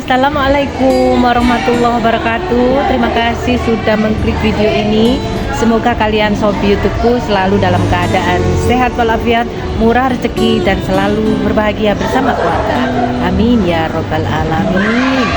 Assalamualaikum warahmatullahi wabarakatuh. Terima kasih sudah mengklik video ini. Semoga kalian sob YouTubeku selalu dalam keadaan sehat walafiat, murah rezeki, dan selalu berbahagia bersama keluarga. Amin ya robbal alamin.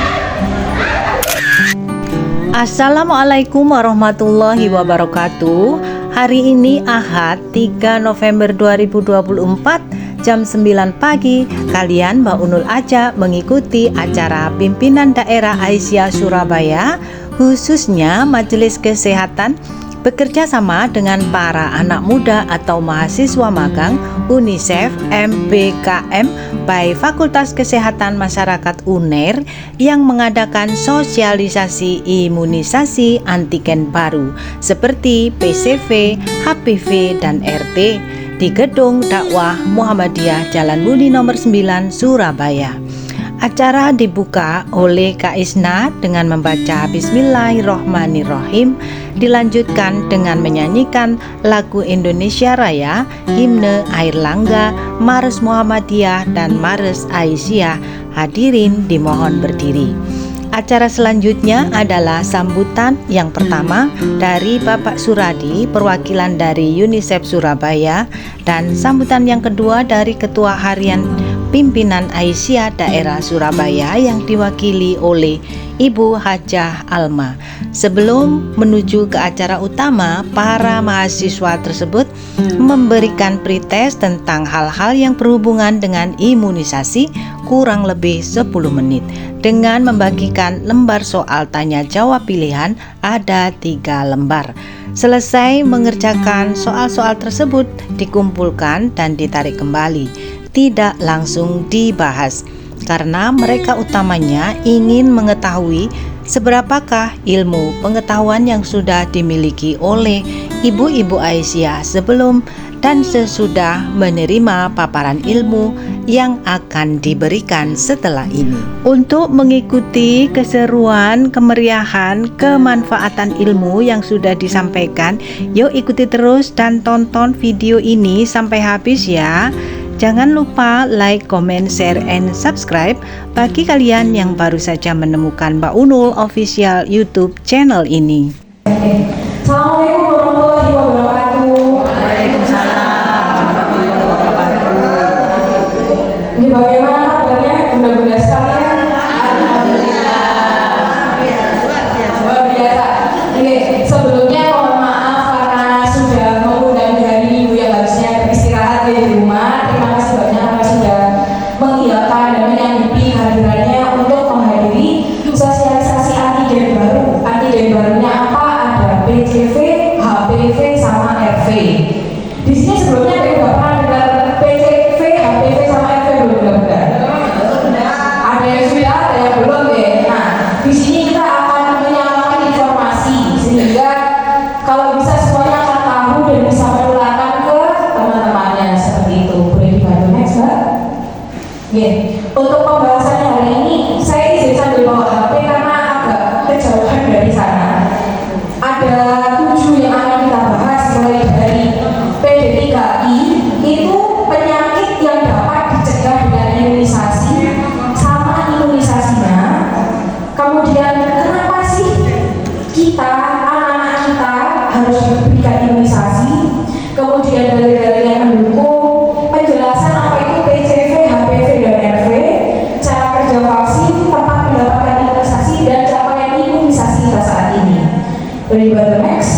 Assalamualaikum warahmatullahi wabarakatuh. Hari ini Ahad 3 November 2024 jam 9 pagi, kalian Mbak Unul ajak mengikuti acara pimpinan daerah Aisyah Surabaya, khususnya Majelis Kesehatan bekerja sama dengan para anak muda atau mahasiswa magang UNICEF MBKM by Fakultas Kesehatan Masyarakat UNER yang mengadakan sosialisasi imunisasi antigen baru seperti PCV, HPV, dan RT di Gedung Dakwah Muhammadiyah Jalan Budi nomor 9 Surabaya. Acara dibuka oleh Kak Isna dengan membaca Bismillahirrohmanirrohim, dilanjutkan dengan menyanyikan lagu Indonesia Raya, himne Airlangga, Mars Muhammadiyah, dan Mars Aisyah. Hadirin dimohon berdiri. Acara selanjutnya adalah sambutan yang pertama dari Bapak Suradi, perwakilan dari UNICEF Surabaya, dan sambutan yang kedua dari Ketua Harian Pimpinan Aisyah Daerah Surabaya yang diwakili oleh Ibu Hajah Alma. Sebelum menuju ke acara utama, para mahasiswa tersebut memberikan pretest tentang hal-hal yang berhubungan dengan imunisasi kurang lebih 10 menit dengan membagikan lembar soal tanya jawab pilihan ada 3 lembar. Selesai mengerjakan soal-soal tersebut dikumpulkan dan ditarik kembali, tidak langsung dibahas karena mereka utamanya ingin mengetahui seberapakah ilmu pengetahuan yang sudah dimiliki oleh ibu-ibu Aisyah sebelum dan sesudah menerima paparan ilmu yang akan diberikan setelah ini. Untuk mengikuti keseruan, kemeriahan, kemanfaatan ilmu yang sudah disampaikan, yuk ikuti terus dan tonton video ini sampai habis ya. Jangan lupa like, comment, share, and subscribe bagi kalian yang baru saja menemukan Mbak Unul Official YouTube channel ini. Assalamualaikum warahmatullahi wabarakatuh. Waalaikumsalam warahmatullahi wabarakatuh. Ini bagaimana kabarnya bunda-bunda sekalian? Alhamdulillah. Luar biasa. Oke, sebelumnya mohon maaf karena sudah mengundang hari Minggu yang harusnya beristirahat di rumah. Terima kasih banyak karena sudah mengiyakan dan menyanggupi hadirannya untuk menghadiri sosialisasi antigen baru. Antigen barunya apa? Ada PCV, HPV, sama RV. Di sini sebelumnya ada yang udah pernah dengar PCV, HPV, sama RV belum benar-benar? Ada yang sudah, ada yang belum ya. Nah, di sini kita akan menyamakan informasi sehingga kalau bisa semuanya akan tahu dan bisa menularkan ke teman-temannya seperti itu. Boleh dibantu next, Mbak? Oke, untuk pembahasannya hari ini saya izin sambil bawa HP karena agak kejauhan dari sana. Ada 7 yang akan kita bahas, mulai dari PD3I, itu penyakit yang dapat dicegah dengan imunisasi sama imunisasinya. Kemudian kenapa sih kita, anak-anak kita harus diberikan imunisasi, kemudian dalil-dalil yang mendukung, penjelasan apa itu PCV, HPV, dan RV, cara kerja vaksin, tempat mendapatkan imunisasi, dan capaian imunisasi kita saat ini. Boleh dibantu next?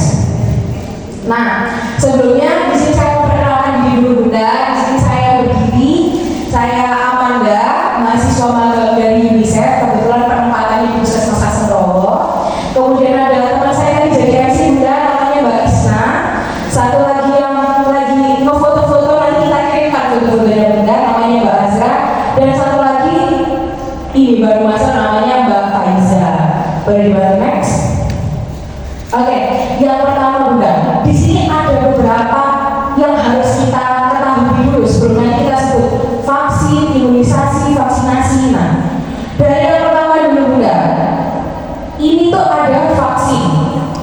Nah, sebelumnya di sini saya memperkenalkan diri dulu bunda. Di sini saya berdiri, saya Amanda, mahasiswa magang dari UNICEF, kebetulan penempatan di Puskesmas Kasendrowo. Kemudian ada teman saya tadi jadi MC bunda, namanya Mbak Isna. Satu lagi yang lagi ngefoto-foto, nanti kita kirimkan foto-fotonya bunda, namanya Mbak Azra. Dan satu lagi ini baru masuk, namanya Mbak Faiza. Boleh dibantu next? Oke, yang pertama bunda, di sini ada beberapa yang harus kita ketahui dulu sebelum nanti kita sebut vaksin, imunisasi, vaksinasi. Nah, dari yang pertama dulu bunda, ini tuh ada vaksin.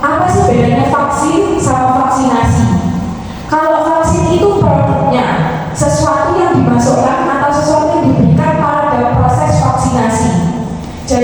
Apa sih bedanya vaksin sama vaksinasi? Kalau vaksin itu produknya sesuatu yang dimasukkan atau sesuatu yang diberikan pada proses vaksinasi. Jadi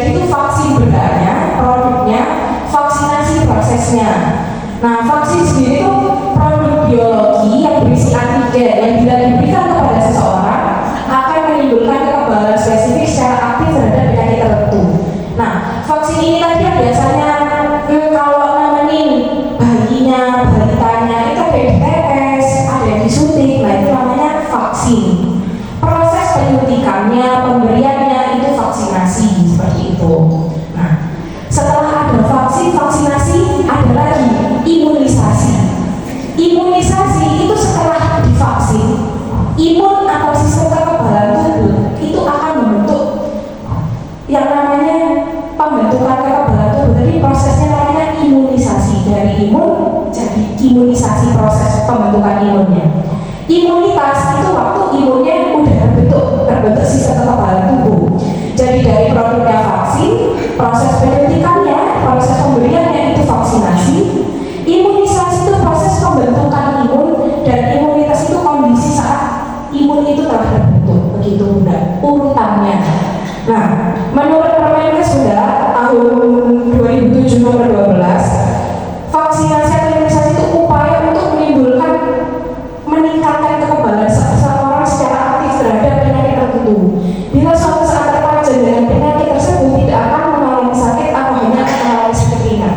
Bila suatu saat terpajan dengan penyakit tersebut, tidak akan mengalami sakit atau hanya akan mengalami sakit ringan.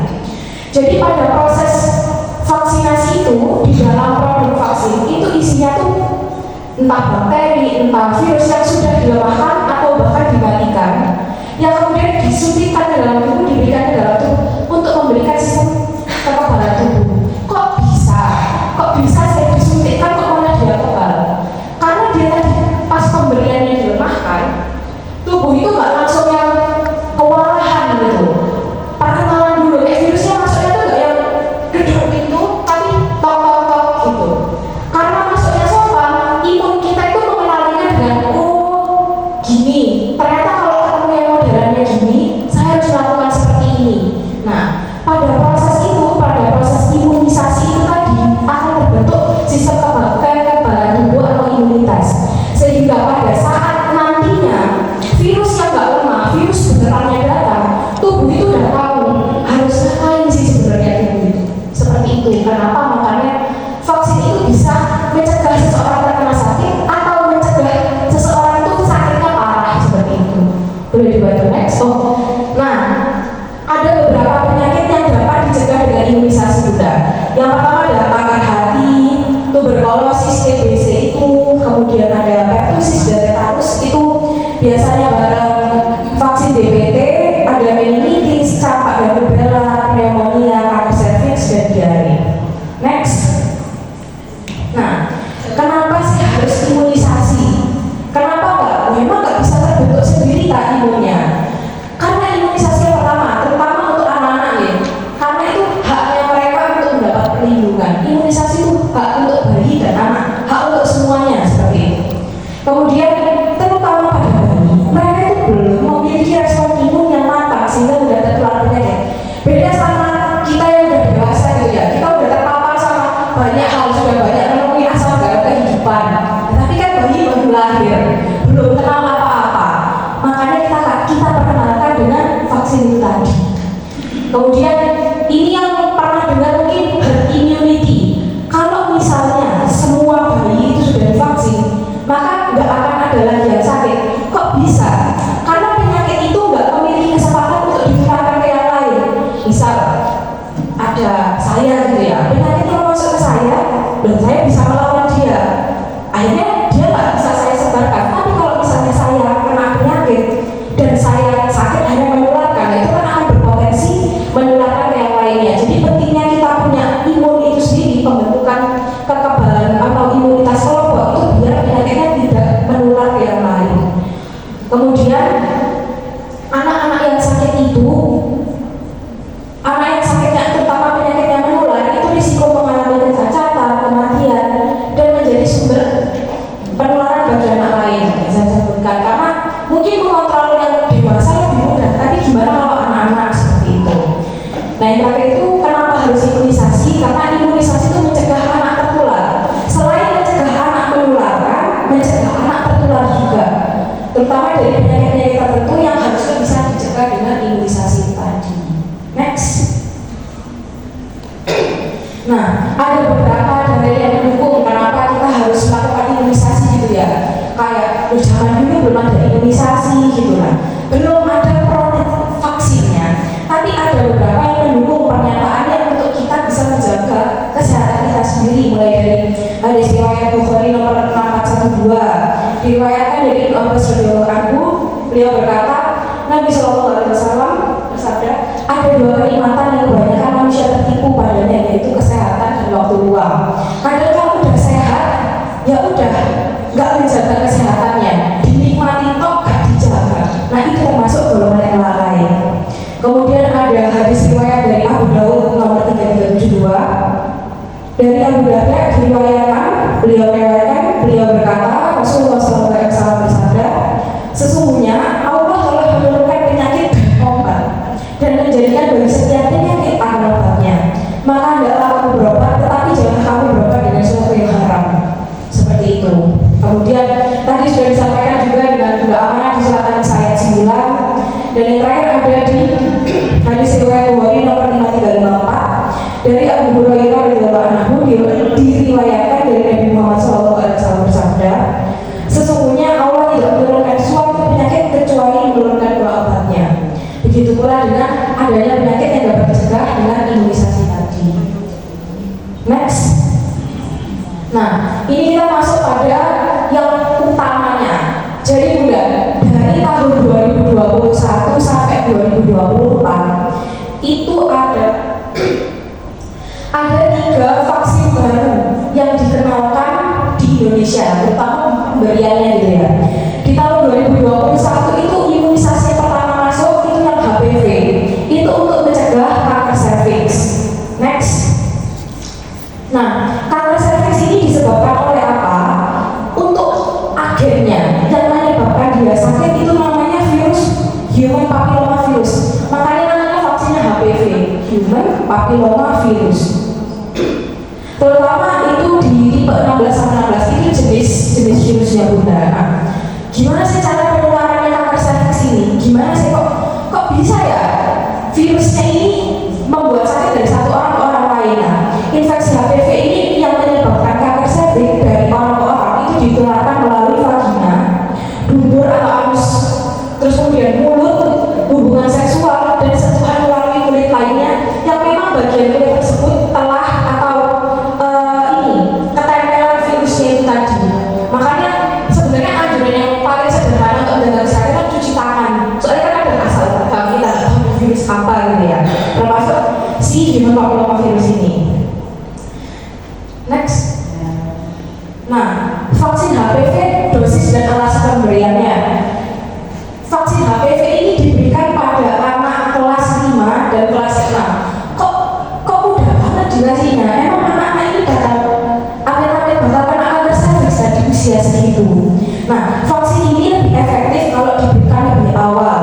Jadi pada proses vaksinasi itu, di dalam produk vaksin itu isinya tuh entah bakteri, entah virus yang sudah dilemahkan atau bahkan dimatikan, yang kemudian disuntikkan ke dalam tubuh, diberikan ke dalam tubuh untuk memberikan sistem kekebalan tubuh. Kok bisa saya disuntikkan kok malah dia kebal? Karena dia tadi pas pemberiannya dilemahkan, tubuh itu nggak langsung yang kewalahan gitu. Perkenalan dulu, virusnya masuknya tuh nggak yang gedor pintu, tapi tok gitu. Karena masuknya sopan, imun kita itu mengenalinya dengan gini. Ternyata kalau ketemu yang modelannya gini, saya harus melakukan seperti ini. Nah, pada proses imunisasi itu tadi akan terbentuk sistem kekebalan tubuh atau imunitas, sehingga pada saat nantinya virus yang nggak lemah, virus benerannya datang, tubuh itu udah tahu harus ngapain sih sebenarnya tubuh itu. Seperti itu. Kenapa? Makanya vaksin itu bisa mencegah seseorang terkena sakit atau mencegah seseorang itu sakitnya parah seperti itu. Boleh dibantu next? Nah, ada beberapa penyakit yang dapat dicegah dengan imunisasi juga. Yang pertama ada kanker hati, tuberkulosis, TBC itu, kemudian ada pertusis dan tetanus itu biasanya bareng vaksin DPT, ada meningitis, campak dan rubella, pneumonia, kanker serviks dan diare. Next. Nah, kenapa sih harus imunisasi? Kenapa enggak? Memang nggak bisa terbentuk sendiri tak imunnya. Karena imunisasi yang pertama, terutama untuk anak-anak ya, karena itu haknya mereka untuk mendapat perlindungan. Imunisasi itu hak untuk bayi dan anak, hak untuk semuanya seperti itu. Kemudian terutama pada bayi, mereka itu belum memiliki respon imun yang matang sehingga mudah tertular penyakit. Beda sama kita yang udah dewasa gitu ya, kita udah terpapar sama banyak hal, sudah banyak menemui asam garam kehidupan. Tapi kan bayi baru lahir, belum kenal apa-apa. Makanya kita perkenalkan dengan vaksin itu tadi. Kemudian ini yang pernah dengar mungkin herd immunity. Kalau misalnya semua bayi itu sudah divaksin, maka nggak akan ada lagi yang sakit. Kok bisa? Karena penyakit itu nggak memiliki kesempatan untuk ditularkan ke yang lain. Misal ada saya gitu ya, penyakit yang masuk ke saya, dan saya bisa melawan dia. Akhirnya dia nggak bisa saya sebarkan. Tapi kalau misalnya saya kena penyakit dan saya sakit hanya menularkan, itu kan akan berpotensi menularkan ke yang lainnya. Jadi pentingnya kita punya imun itu sendiri, pembentukan kekebalan atau imunitas kelompok itu biar penyakitnya tidak menular ke yang lain. Kemudian anak-anak yang sakit itu, anak yang sakitnya terutama penyakit yang menular itu risiko mengalami kecacatan, kematian, dan menjadi sumber penularan bagi anak lain. Saya sebutkan karena mungkin mengontrol yang dewasa lebih mudah, tapi gimana kalau anak-anak seperti itu? Nah, yang terakhir itu kenapa harus imunisasi? Karena imunisasi itu mencegah anak tertular. Selain mencegah anak menularkan, mencegah anak tertular juga, terutama dari penyakit-penyakit tertentu yang harusnya bisa dicegah dengan imunisasi tadi. Next. Nah, ada beberapa dalil yang mendukung kenapa kita harus melakukan imunisasi gitu ya. Kayak zaman dulu belum ada imunisasi gitu lah, belum ada produk vaksinnya. Tapi ada beberapa yang mendukung pernyataannya untuk kita bisa menjaga kesehatan kita sendiri. Mulai dari hadis riwayat Bukhari nomor 6412, diriwayatkan dari Ibnu Abbas radhiyallahu anhu, beliau berkata, Nabi SAW bersabda, ada dua kenikmatan yang kebanyakan manusia tertipu padanya, yaitu kesehatan dan waktu luang. Kadang kalau udah sehat, ya udah nggak menjaga kesehatannya, dinikmati toh gak dijaga. Nah, itu termasuk golongan yang lalai. Kemudian ada hadis riwayat dari Abu Daud nomor 3372. Dari Abu Darda diriwayatkan, beliau berkata, Rasulullah SAW bersabda, sesungguhnya Allah telah menurunkan penyakit dan obat dan menjadikan bagi setiap penyakit itu ada 3 vaksin baru yang dikenalkan di Indonesia, terutama pemberiannya gitu ya. Di tahun 2021 itu imunisasi pertama masuk itu yang HPV, itu untuk mencegah kanker serviks. Next. Nah, kanker serviks ini disebabkan oleh apa? Untuk agennya yang menyebabkan dia sakit itu namanya virus human papilloma virus. Makanya namanya vaksinnya HPV, human papilloma virus. Terutama itu di tipe 16-16 itu jenis virusnya Bunda. Nah, gimana sih cara penularannya kanker serviks ini? Gimana sih kok bisa ya virusnya ini membuat sakit dari satu orang ke orang lain? Nah, infeksi HPV ini yang menyebabkan kanker serviks dari orang ke orang itu ditularkan melalui vagina, dubur atau anus, terus kemudian mulut, hubungan seksual, dan sentuhan melalui kulit lainnya yang memang bagian kulit tersebut telah atau ketempelan virusnya itu tadi. Makanya sebenarnya anjuran yang paling sederhana untuk menjaga kesehatan cuci tangan. Soalnya kan ada asal kalau kita virus apa gitu ya, termasuk si human papilloma virus ini. Next. Nah, vaksin HPV dosis dan alasan pemberiannya. Vaksin HPV ini diberikan pada anak kelas 5 dan kelas 6. Kok mudah banget dikasihnya? Emang anak-anak ini bakal kena kanker serviks di usia segitu. Nah, vaksin ini lebih efektif kalau diberikan lebih awal.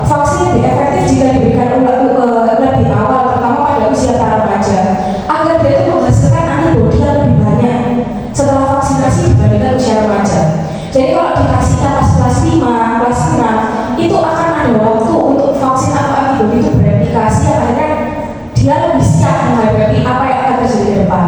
Vaksin lebih efektif jika diberikan lebih awal, terutama pada usia para remaja, agar dia itu menghasilkan antibodi yang lebih banyak setelah vaksinasi dibandingkan usia remaja. Jadi kalau dikasihnya pas kelas 5, kelas 6, itu akan ada waktu untuk vaksin atau antibodi itu bereplikasi, akhirnya dia lebih siap menghadapi apa yang akan terjadi ke depan.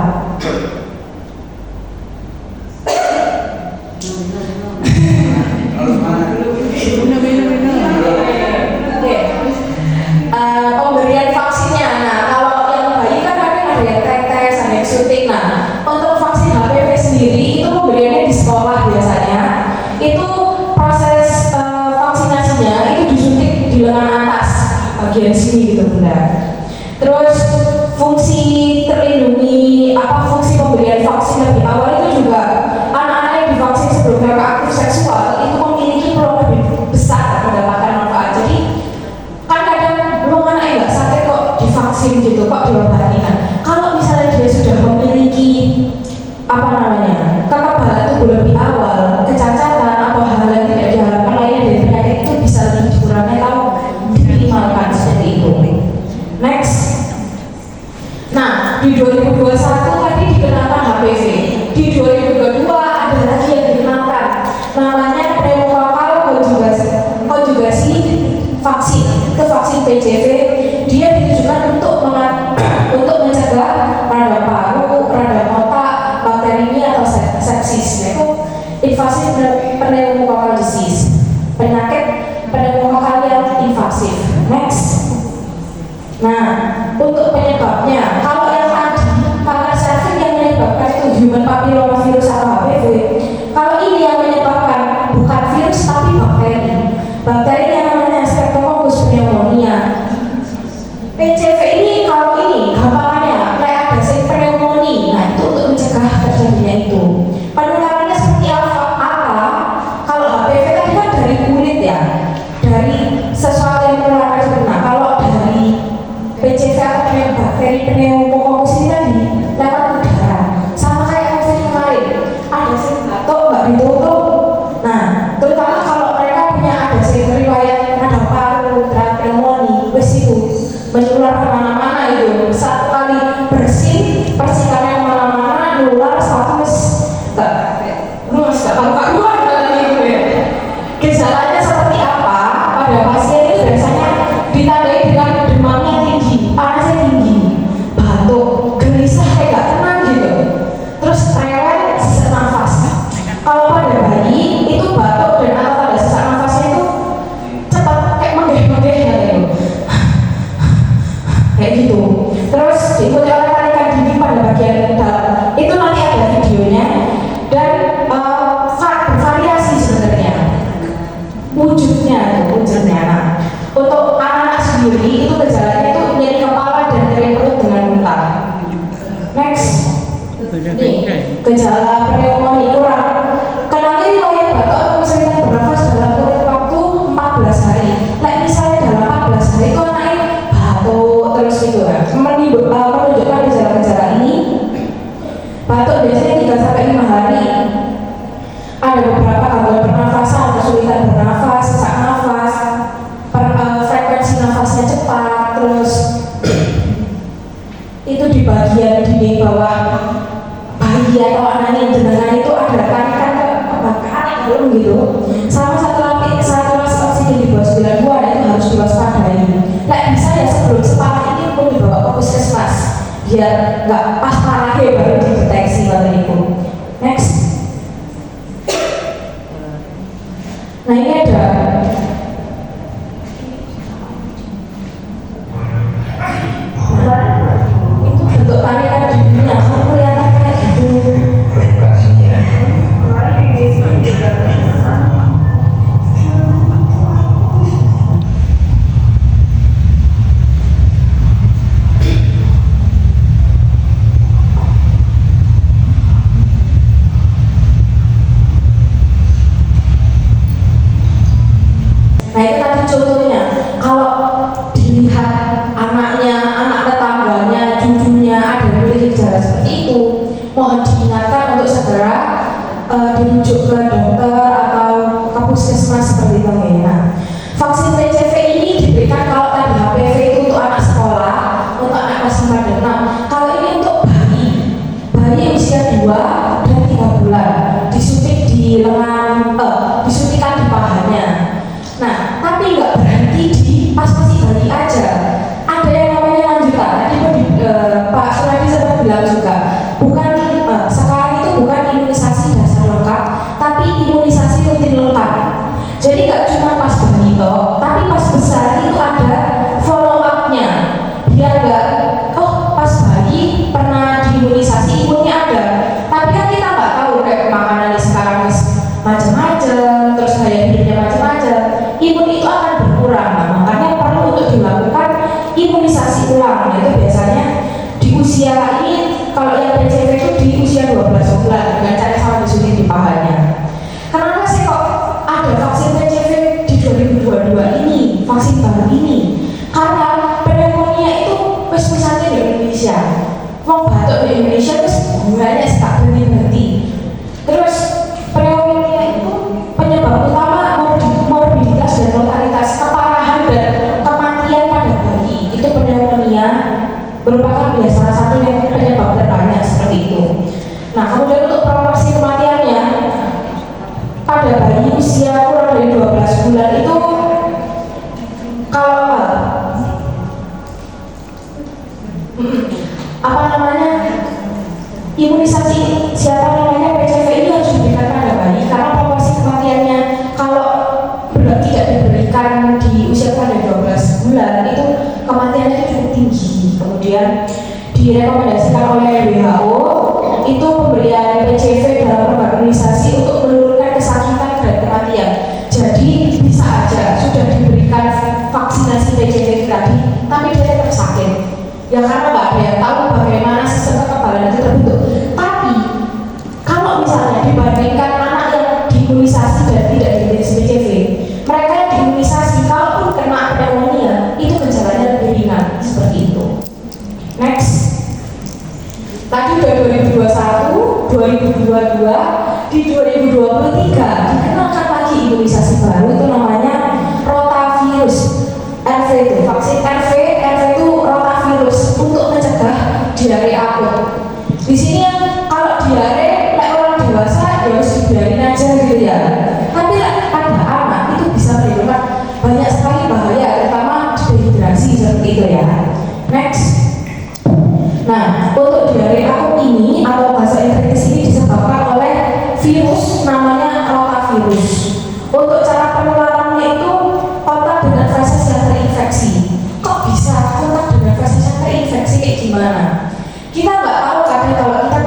Pemberian vaksinnya, nah kalau yang bayi kan ada yang tetes, ada yang suntik. Nah, untuk vaksin HPV sendiri itu pemberiannya di sekolah biasanya. Itu proses vaksinasinya itu disuntik di lengan atas bagian sini gitu Bunda. Terus fungsi terlindungi fungsi pemberian vaksin lebih awal itu juga anak-anak yang divaksin sebelum mereka aktif seksual itu memiliki peluang lebih besar mendapatkan manfaat. Jadi kan kadang belum anak yang nggak sakit kok divaksin gitu, kok diobati. Nah, kalau misalnya dia sudah memiliki kekebalan tubuh lebih awal, kecacatan atau hal yang tidak diharapkan lainnya dari penyakit itu bisa lebih dikurangi atau diminimalkan seperti itu. Next. Nah, di 2021 tadi dikenalkan HPV. Di 2022 ada lagi yang dikenalkan, namanya pneumokokal konjugasi vaksin ke vaksin PCV. Dia ditujukan untuk mencegah radang paru, radang otak, bakterinya atau sepsis. Itu invasif pneumococcal disease, penyakit pneumokokal yang invasif. Next. Nah, untuk penyebabnya, kalau yang tadi kanker serviks yang menyebabkan itu human papilloma virus atau HPV, kalau ini yang menyebabkan bukan virus tapi bakteri yang namanya Streptococcus pneumonia. PCV ini kalau ini gampangannya kayak ada pneumonia. Nah, itu untuk mencegah terjadinya itu. Penularannya seperti apa? Kalau HPV tadi kan dari kulit ya, dari sesuatu yang menular tersebut. Nah, kalau dari PCV atau bakteri pneumococcus ini tadi lewat udara, sama kayak COVID kemarin, ada sih batuk nggak ditutup. Nah, terutama kalau mereka punya ada sih riwayat radang paru, pneumonia, wes itu menular kemana-mana itu. Satu kali bersih, persikannya kemana-mana, nular satu nggak karuan gitu ya. Gejalanya seperti apa? Pada pasien itu biasanya ditandai dengan demamnya tinggi, panasnya tinggi, batuk, gelisah kayak gak tenang gitu, terus rewel, sesak nafas. Kalau pada bayi itu batuk dan atau pada sesak nafasnya itu cepat kayak menggeh-menggeh gitu, kayak gitu. Terus diikuti oleh tarikan dingin pada bagian dalam. Itu nanti ada videonya dan bervariasi sebenarnya wujudnya. Nah, untuk anak-anak sendiri itu gejalanya itu nyeri kepala dan nyeri perut dengan muntah. Next, nih gejala pneumonia kurang. Kenali riwayat batuk atau kesulitan bernafas dalam kurun waktu 14 hari. Misalnya dalam 14 hari itu anaknya batuk terus gitu ya. Menunjukkan gejala-gejala ini. Batuk biasanya 3-5 hari. Ada beberapa gangguan pernafasan, kesulitan bernafas, sesak nafas, frekuensi nafasnya cepat, terus itu di bagian dinding bawah bayi atau anak yang jenengan itu ada tarikan ke dalam gitu. Sama satu lapis oksigen di bawah 92 itu harus diwaspadai. Bisa ya sebelum separah ini pun dibawa ke puskesmas biar nggak pas parahnya baru dideteksi pada itu. Next. Nah ini ada itu bentuk tarikan dindingnya, kamu kelihatan kayak gitu. Nah itu tadi contohnya, kalau dilihat anaknya, anak tetangganya, cucunya ada memiliki gejala seperti itu, mohon diingatkan untuk segera dirujuk ke dokter atau ke puskesmas seperti itu ya. Nah, vaksin PCV ini diberikan kalau tadi HPV itu untuk anak sekolah, untuk anak kelas 5 dan 6. Kalau ini untuk bayi usia 2 dan 3 bulan, disuntik di lengan, disuntikan di pahanya. Nah, tapi nggak berhenti di pas masih bayi aja. Ada yang namanya lanjutan. Tadi Pak Suradi sempat bilang juga, sekarang itu bukan imunisasi dasar lengkap, tapi imunisasi rutin lengkap. Jadi nggak cuma pas bayi toh, tapi pas besar itu ada follow up-nya. Biar nggak, pas bayi pernah diimunisasi imunnya ada, tapi kan kita nggak tahu kayak makanannya sekarang macam-macam, terus gaya hidupnya macam-macam. Imun itu akan berkurang, makanya perlu untuk dilakukan imunisasi ulang. Nah, itu biasanya di usia ini, kalau yang PCV itu di usia 12 bulan dengan cara sama disuntik di pahanya. Kenapa sih kok ada vaksin PCV di 2022 ini, vaksin baru ini? Karena pneumonia itu pesantren di Indonesia, wong batuk di Indonesia terus bunganya tak berhenti. Terus pneumonia itu penyebab utama morbiditas dan mortalitas, keparahan dan kematian pada bayi. Itu pneumonia merupakan salah satu yang penyebab terbanyak seperti itu. Nah, kemudian untuk proporsi kematiannya pada bayi usia kurang dari 12 bulan itu kalau imunisasi PCV ini harus diberikan pada bayi karena proporsi kematiannya kalau tidak diberikan di usia pada 12 bulan itu kematiannya itu cukup tinggi. Kemudian direkomendasikan oleh WHO itu pemberian PCV dalam program imunisasi untuk menurunkan kesakitan dan kematian. Jadi bisa aja sudah diberikan vaksinasi PCV tadi, tapi dia tetap sakit. Ya karena nggak ada yang tahu bagaimana sistem kekebalan itu terbentuk. Tapi kalau misalnya dibandingkan anak yang diimunisasi dan tidak diimunisasi PCV, mereka yang diimunisasi kalaupun kena pneumonia itu gejalanya lebih ringan seperti itu. Next, tadi udah 2021, 2022, di 2023 dikenalkan lagi imunisasi baru itu namanya rotavirus. RV itu vaksin RV itu rotavirus untuk mencegah diare akut. Di sini kalau diare orang dewasa ya harus dibiarin aja gitu ya. Tapi pada anak itu bisa menimbulkan banyak sekali bahaya, terutama dehidrasi seperti itu ya. Next. Nah, untuk diare akut ini atau bahasa infeksi ini disebabkan oleh virus namanya rotavirus. Untuk cara penularannya itu kontak dengan feses yang terinfeksi. Kok bisa kontak dengan feses yang terinfeksi kayak gimana? Kita nggak tahu karena kalau kita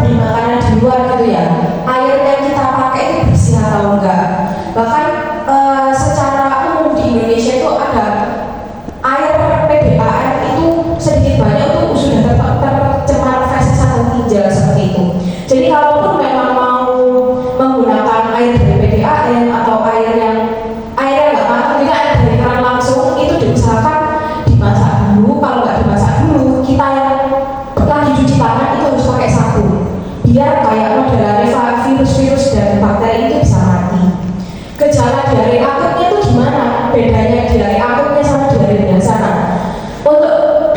bedanya diare akutnya sama diare biasa. Nah, untuk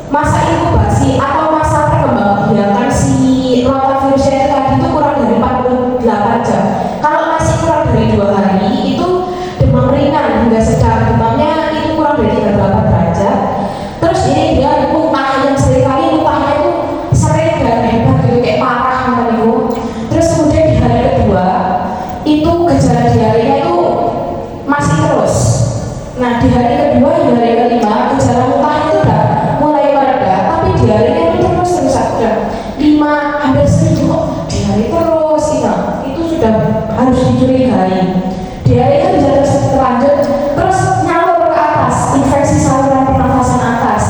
masa inkubasi atau masa perkembangbiakan si rotavirusnya tadi itu kurang dari 48 jam. Kalau masih kurang dari 2 hari itu demam ringan hingga sedang, demamnya itu kurang dari 38 derajat. Terus ini dia muntah yang seringkali muntahnya itu sering dan hebat gitu, kayak parah namanya itu. Terus kemudian di hari kedua itu gejala diarenya itu masih terus. Nah di hari kedua hingga hari kelima gejala muntahnya itu udah mulai mereda, tapi diarenya itu terus udah 5 hampir 1000 kok diare terus itu sudah harus dicurigai. Diare kan bisa terus terlanjut terus nyalur ke atas, infeksi saluran pernafasan atas,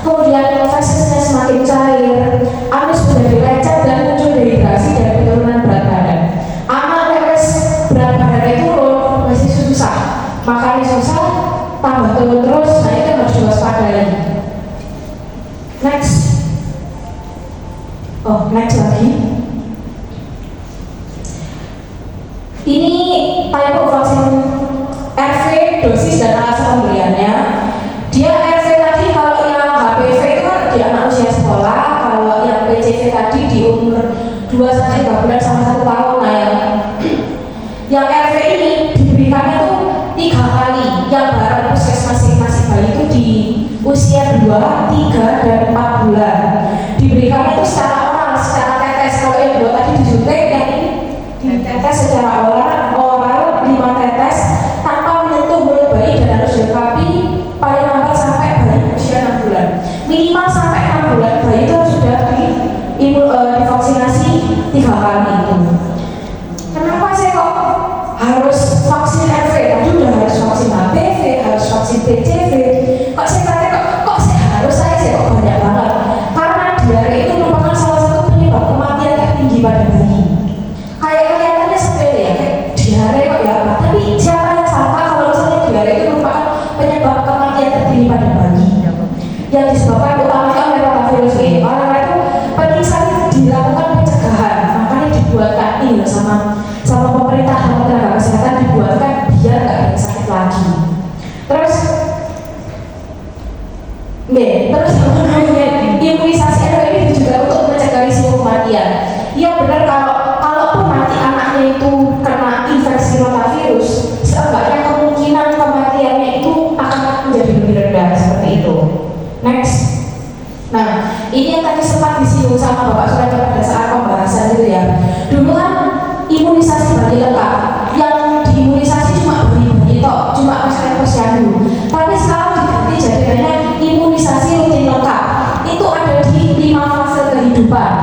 kemudian infeksinya semakin cair, anus menjadi lecet dan muncul dehidrasi dan penurunan berat badan. Anak lemes berat badannya turun masih susah, makannya susah, tambah turun terus. Nah itu harus diwaspadai. Next lagi. Ini type of vaksin RV, dosis dan alasan pemberiannya. Dia RV tadi kalau yang HPV itu kan di anak usia sekolah, kalau yang PCV tadi di umur 2-3 bulan sama 1 tahun. Nah yang RV ini diberikan itu 3 kali, yang bareng puskesmas masing-masing bayi itu di usia 2, 3, dan 4 bulan. Diberikan itu secara oral, secara tetes. Kalau yang 2 tadi disuntik, yang ini ditetes secara oral 5 tetes tanpa menyentuh mulut bayi dan harus dilengkapi paling lambat sampai bayi usia 6 bulan. Minimal sampai 6 bulan bayi itu sudah divaksinasi 3 kali itu. Kenapa saya kok harus vaksin RV? Tadi udah harus vaksin HPV, harus vaksin PCV. Kok saya kata kok saya kok banyak banget? Karena diare itu merupakan salah satu penyebab kematian tertinggi pada bayi. Kayak kelihatannya sepele ya, kayak diare kok ya, tapi siapa yang sangka kalau misalnya diare itu merupakan penyebab kematian tertinggi pada bayi yang disebabkan utamanya oleh rotavirus ini. Karena itu penting sekali dilakukan pencegahan, makanya dibuatkan ini loh sama pemerintah dan tenaga kesehatan, dibuatkan biar nggak ada sakit lagi. Terus imunisasi ini juga untuk mencegah risiko kematian. Iya benar, kalaupun nanti anaknya itu kena infeksi rotavirus, seenggaknya kemungkinan kematiannya itu akan menjadi lebih rendah seperti itu. Next. Nah, ini yang tadi sempat disinggung sama Bapak Surya pada saat pembahasan gitu ya. Dulu kan imunisasi bayi lengkap, yang diimunisasi cuma bayi tok, cuma posyandu. Tapi sekarang diganti jadinya imunisasi rutin lengkap. Itu ada di 5 fase kehidupan.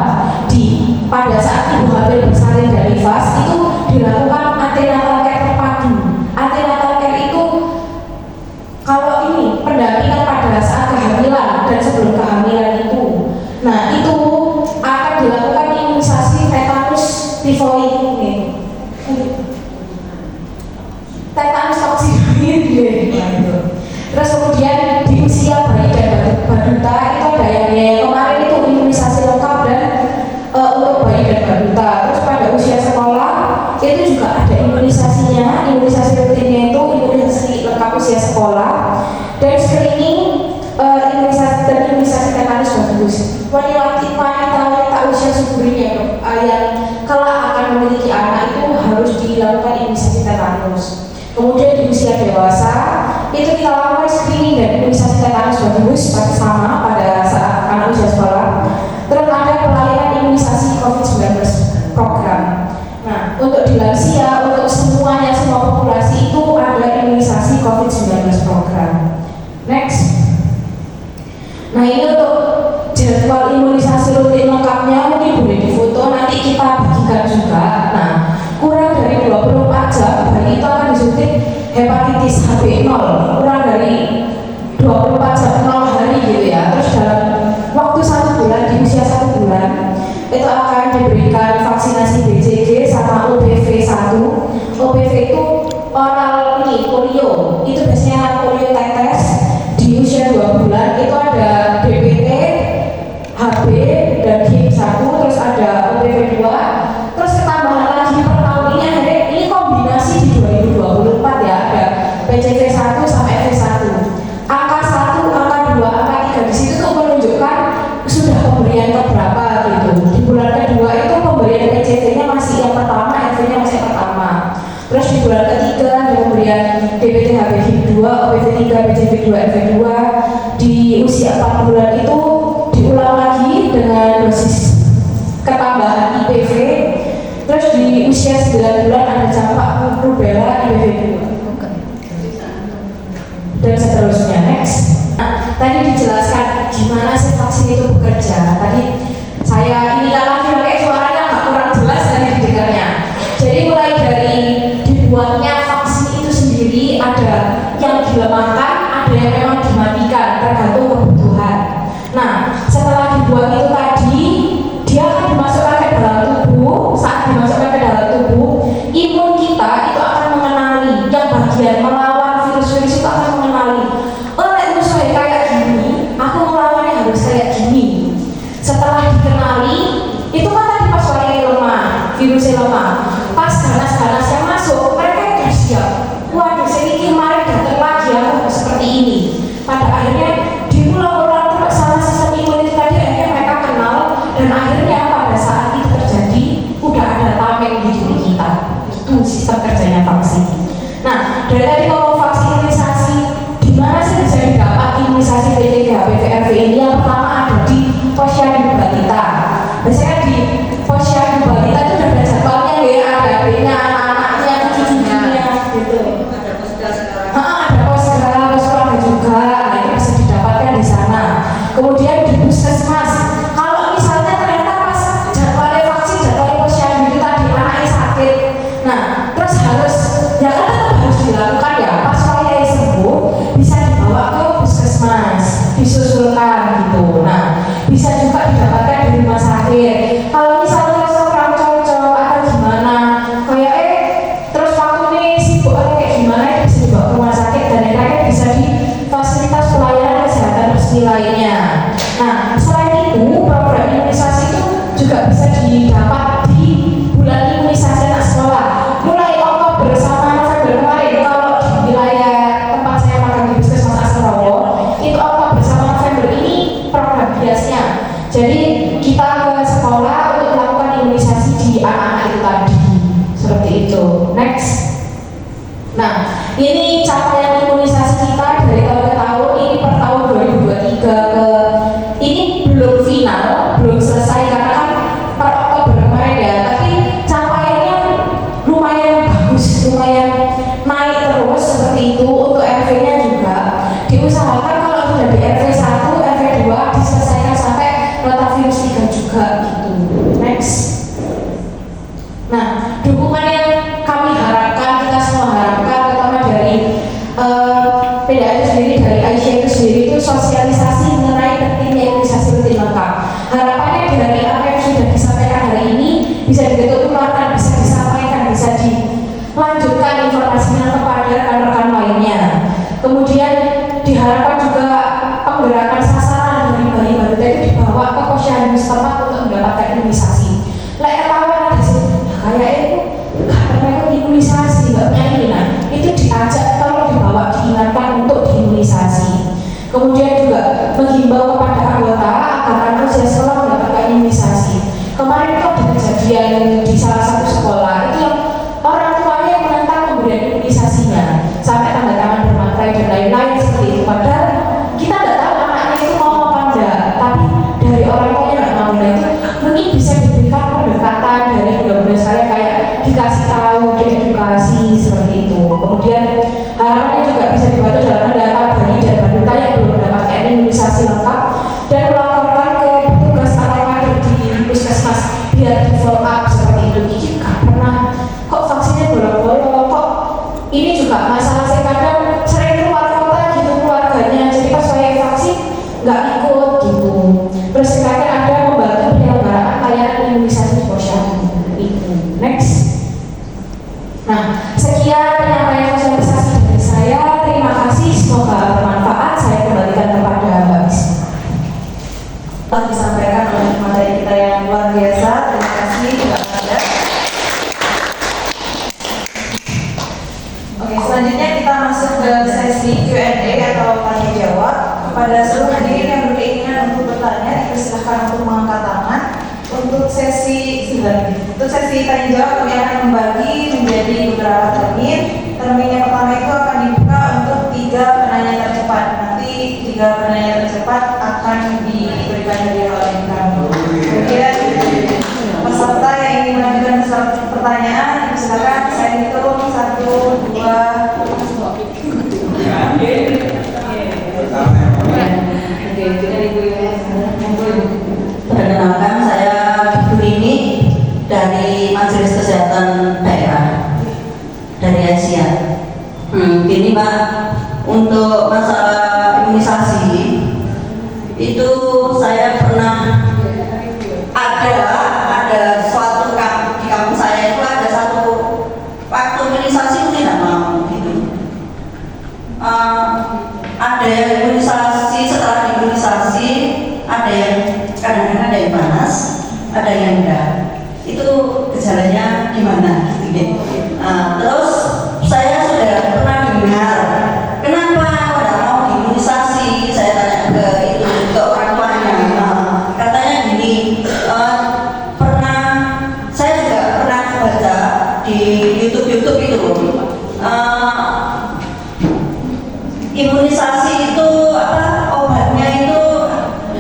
Pada saat ibu hamil bersalin dari nifas itu dilakukan antenatal care terpadu. Antenatal care itu kalau ini pendampingan pada saat kehamilan dan sebelum kehamilan itu. Nah itu akan dilakukan imunisasi tetanus tifoid ini. Tetanus toksinoid gitu. Terus kemudian di usia bayi dan balita itu ada yang kemarin itu imunisasi lengkap dan untuk bayi dan balita. Terus pada usia sekolah itu juga ada imunisasinya, imunisasi rutinnya itu imunisasi lengkap usia sekolah dan screening imunisasi tetanus bagus. Wanita usia suburinya yang kelak akan memiliki anak itu harus dilakukan imunisasi tetanus. Kemudian di usia dewasa itu kita lakukan screening dan imunisasi tetanus bagus seperti sama pada saat anak usia sekolah. Terus ada pelayanan imunisasi COVID-19 program. Nah, untuk di lansia, untuk semuanya, semua populasi itu ada imunisasi COVID-19 program. Next. Nah, ini untuk jadwal imunisasi rutin lengkapnya mungkin boleh difoto, nanti kita bagikan juga. Nah, kurang dari 24 jam bayi itu akan disuntik hepatitis HB0, kurang dari 24 jam 0 hari gitu ya. Terus dalam waktu 1 bulan, di usia 1 bulan itu akan diberikan vaksinasi BCG sama OPV 1. OPV itu oral polio, itu biasanya polio tetes. Di usia 2 bulan itu ada DPT, HB, dan HIP 1, terus ada OPV 2. Terus ketambahan lagi per tahun ini kombinasi di 2024 ya, ada PCV 1 FV1 sampai FV1. Angka 1, angka 2, angka 3 di situ tuh menunjukkan sudah pemberian keberapa gitu. Di bulan kedua itu pemberian PCV-nya masih yang pertama, FV-nya masih yang pertama. Terus di bulan ketiga ada pemberian DPT HPV 2, OPV 3, PCV 2, FV 2. Di usia 4 bulan itu diulang lagi dengan dosis ketambahan IPV. Terus di usia 9 bulan ada campak rubella IPV 2 dan seterusnya. Next. Nah, tadi dijelaskan gimana sih vaksin itu bekerja. Tadi saya inilah lagi pakai suaranya nggak kurang jelas tadi didengarnya. Jadi mulai dari dibuatnya vaksin itu sendiri ada yang dilemahkan, ada yang memang dimatikan tergantung kebutuhan. Nah, setelah dibuat itu tadi dia akan dimasukkan ke dalam tubuh. Saat dimasukkan ke dalam tubuh, imun kita itu akan mengenali yang bagian melawan virus-virus itu akan mengenali. Oh, itu saya kayak gini, aku melawannya harus kayak gini. Setelah dikenali, itu kan tadi pas orangnya lemah, virusnya lemah. Pas ganas-ganas yang masuk, mereka sudah siap. Waduh, saya kemarin datang lagi aku harus seperti ini. Pada akhirnya diulang-ulang terus sama sistem imun itu tadi, akhirnya mereka kenal dan akhirnya pada saat itu terjadi udah ada tameng di diri kita. Itu sistem kerjanya vaksin. Nah, dari tadi kalau vaksin imunisasi, di mana sih bisa didapat imunisasi PCV HPV RV ini? Yang pertama ada di posyandu balita. Biasanya di posyandu balita itu udah ada jadwalnya ya, ada adanya, anak-anaknya, cucu-cucunya gitu. Ada posyandu juga, nah itu bisa didapatkan di sana. Kemudian di puskesmas, kalau misalnya ternyata pas jadwalnya vaksin, jadwalnya posyandu itu tadi anaknya sakit, nah terus harus ya kan tetap harus dilakukan ya, pas saya sembuh bisa dibawa ke puskesmas, disusulkan gitu. Nah bisa juga didapatkan di rumah sakit. Kalau misalnya kurang cocok atau gimana, kayak terus waktu ini sibuk kayak gimana, bisa dibawa ke rumah sakit dan yang lainnya bisa di fasilitas pelayanan kesehatan resmi lainnya. Nah, selain itu program imunisasi itu juga bisa didapat di bulan imunisasi anak sekolah. Mulai Oktober sama November kemarin, kalau di wilayah tempat saya makan di Puskesmas Astrowo, itu Oktober sama November ini program biasnya. Jadi kita ke sekolah untuk melakukan imunisasi di anak-anak itu tadi, seperti itu. Next. Nah, ini capaian imunisasi kita dari tahun ke tahun. Ini per tahun 2023 ke ini belum final, belum selesai karena kan per Oktober kemarin ya. Tapi capaiannya lumayan bagus, lumayan naik terus seperti itu. Untuk RV-nya juga diusahakan kalau sudah di RV1, RV2 diselesaikan sampai rotavirus 3 juga gitu. Next. Nah, dukungan yang kami harapkan, kita semua harapkan, terutama dari PDA itu sendiri, dari Aisyah itu sendiri, itu sosialisasi mengenai pentingnya imunisasi rutin lengkap. Harapannya dari apa yang sudah disampaikan hari ini bisa ditularkan, bisa disampaikan, bisa dilanjutkan informasinya kepada rekan-rekan lainnya. Kemudian diharapkan juga penggerakan sasaran dari bayi balita itu dibawa ke posyandu setempat untuk mendapatkan imunisasi. Tahu ada sih, kayak itu karena imunisasi nggak punya ini, nah itu diajak kalau dibawa diingatkan untuk diimunisasi. Kemudian juga menghimbau kepada anggota agar anak usia sekolah mendapatkan imunisasi. Kemarin itu ada kejadian di salah satu sekolah itu yang orang tuanya yang menentang pemberian imunisasinya sampai tanda tangan bermaterai dan lain-lain seperti itu. Padahal kita tidak tahu anaknya itu mau apa enggak, tapi dari orang tuanya nggak mau. Nah itu mungkin bisa diberikan pendekatan dari benar-benar saya kayak dikasih tahu, diedukasi seperti itu. Kemudian harapannya juga bisa dibantu dalam mendata bayi dan balita yang belum mendapatkan imunisasi lengkap dan melaporkan ke petugas atau kader di puskesmas biar di follow up seperti itu. kepada seluruh hadirin yang berkeinginan untuk bertanya, dipersilahkan untuk mengangkat tangan. Untuk sesi tanya jawab kami akan membagi menjadi beberapa termin. Termin yang pertama itu akan dibuka untuk 3 penanya tercepat. Nanti 3 penanya tercepat akan diberikan hadiah oleh kami. Kemudian peserta yang ingin mengajukan pertanyaan, silakan saya hitung 1, 2. Perkenalkan, saya Ibu Nini dari Majelis Kesehatan Daerah dari Asia. Ini Pak, untuk masalah imunisasi itu saya pernah ada suatu di kampung saya itu ada satu waktu imunisasi tidak mau gitu. Ada yang imunisasi, setelah imunisasi ada yang kadang-kadang ada yang panas, ada yang enggak. Itu gejalanya gimana? Terus saya sudah pernah dengar kenapa pada mau diimunisasi. Saya tanya ke orang tuanya, katanya gini, saya juga pernah baca di YouTube itu. Imunisasi itu obatnya itu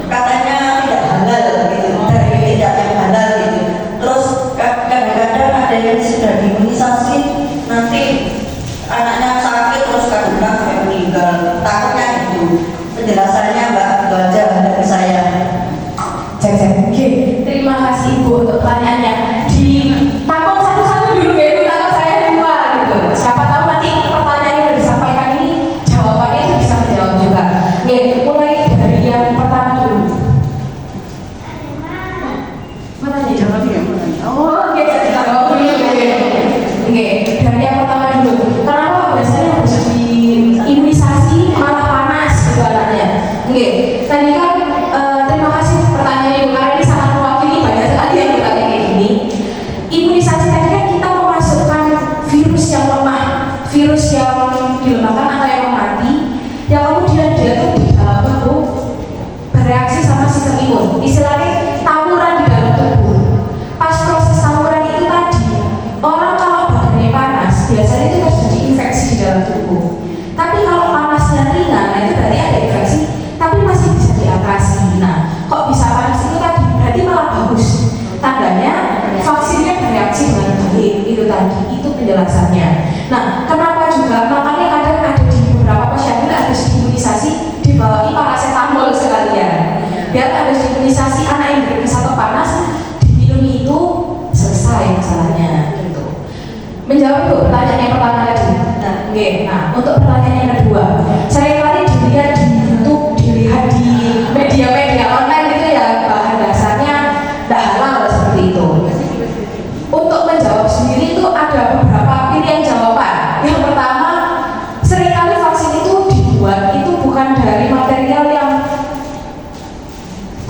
katanya tidak halal gitu, dari tidak yang halal gitu. Terus kadang-kadang ada yang sudah diimunisasi nanti anaknya sakit terus kadang-kadang sampai meninggal, takutnya gitu. Penjelasannya Mbak, itu aja dari saya. Oke, terima kasih Ibu untuk pertanyaannya. Ditangkap satu-satu dulu ya, itu takut saya lupa gitu. Siapa tahu nanti pertanyaan yang disampaikan ini jawabannya itu bisa menjawab juga. Oke, mulai dari yang pertama dulu. Mana nih jawabnya? Oh, oke, jawab dulu. Oke, dari yang pertama dulu. Kenapa biasanya harus diimunisasi malah panas gitu anaknya? Oke, tadi kan terima kasih pertanyaan Ibu karena ini sangat mewakili banyak sekali yang bertanya kayak gini. Imunisasi tadi kan kita memasukkan virus yang lemah, virus yang dilemahkan atau yang mati, yang kemudian dia tuh di dalam tubuh bereaksi sama sistem imun. Istilahnya tawuran di dalam tubuh. Pas proses tawuran itu tadi, orang kalau badannya panas, biasanya itu terjadi infeksi di dalam tubuh. Tapi kalau panasnya ringan, nah itu berarti ada infeksi, tapi masih bisa diatasi. Nah, kok bisa panas itu tadi? Berarti malah bagus. Tandanya vaksinnya bereaksi dengan baik. Itu tadi, itu penjelasannya. Nah, kenapa juga? Makanya kadang ada di beberapa posyandu harus diimunisasi dibawahi paracetamol sekalian. Biar harus diimunisasi anak yang berkisah atau panas, diminum itu selesai masalahnya. Gitu. Menjawab untuk pertanyaan yang pertama tadi. Nah, untuk pertanyaan yang kedua, saya kali dilihat di YouTube, dilihat di media-media online gitu ya, bahan dasarnya tidak halal seperti itu. Untuk menjawab sendiri itu ada beberapa pilihan jawaban. Yang pertama, seringkali vaksin itu dibuat itu bukan dari material yang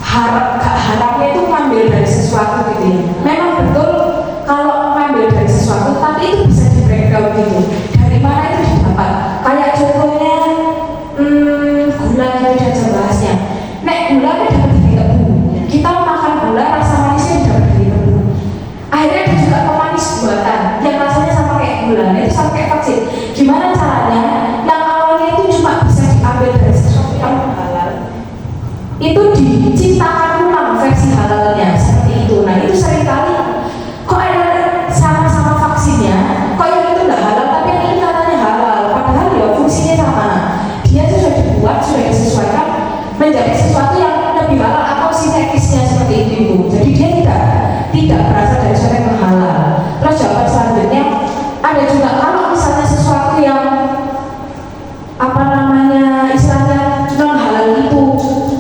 harapnya itu ngambil dari sesuatu gitu ya. Memang betul kalau ngambil dari sesuatu, tapi itu bisa di breakdown gitu. Dari mana itu didapat? Kayak contohnya gula yang tidak jelas bahasnya. Nek gula kan dapat dari tebu. Kita makan gula rasa manisnya dapat dari tebu. Akhirnya ada juga pemanis buatan yang rasanya sama kayak gula. Nah, itu sama kayak vaksin. Gimana caranya? Yang awalnya itu cuma bisa diambil dari sesuatu yang halal, itu diciptakan ulang versi halalnya seperti itu. Nah, itu seringkali kok ada sama-sama vaksinnya, kok yang itu nggak halal tapi yang ini katanya halal, padahal ya fungsinya sama. Dia itu sudah dibuat, sudah disesuaikan menjadi sesuatu yang lebih halal atau sintetisnya seperti itu Ibu. Jadi dia tidak berasal dari sesuatu yang halal. Terus jawaban selanjutnya ada juga kalau misalnya sesuatu yang istilahnya non halal itu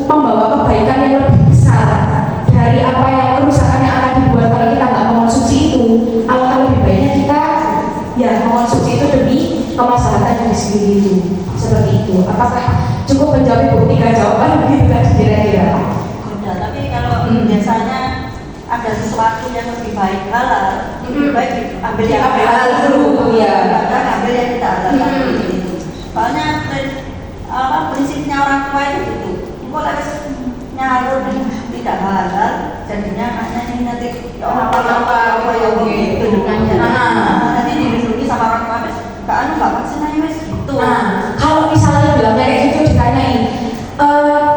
membawa kebaikan yang lebih besar dari apa yang kerusakan yang akan dibuat kalau kita nggak mengonsumsi itu, alangkah lebih baiknya kita ya mengonsumsi itu demi kemaslahatan diri sendiri itu. Seperti itu. Apakah cukup menjawab Ibu 3 jawaban begitu tadi kira-kira? Udah, tapi kalau biasanya ada sesuatu yang lebih baik halal, lebih baik ambil yang halal dulu, ya. Bahkan ambil yang tidak halal gitu. Soalnya prinsipnya orang tua itu gitu. kok lagi nyaru tidak halal, jadinya anaknya ini nanti apa yang gitu. Nanti dilindungi sama orang tua, nggak vaksin aja wes gitu. Nah, kalau misalnya bilangnya kayak gitu ditanyain,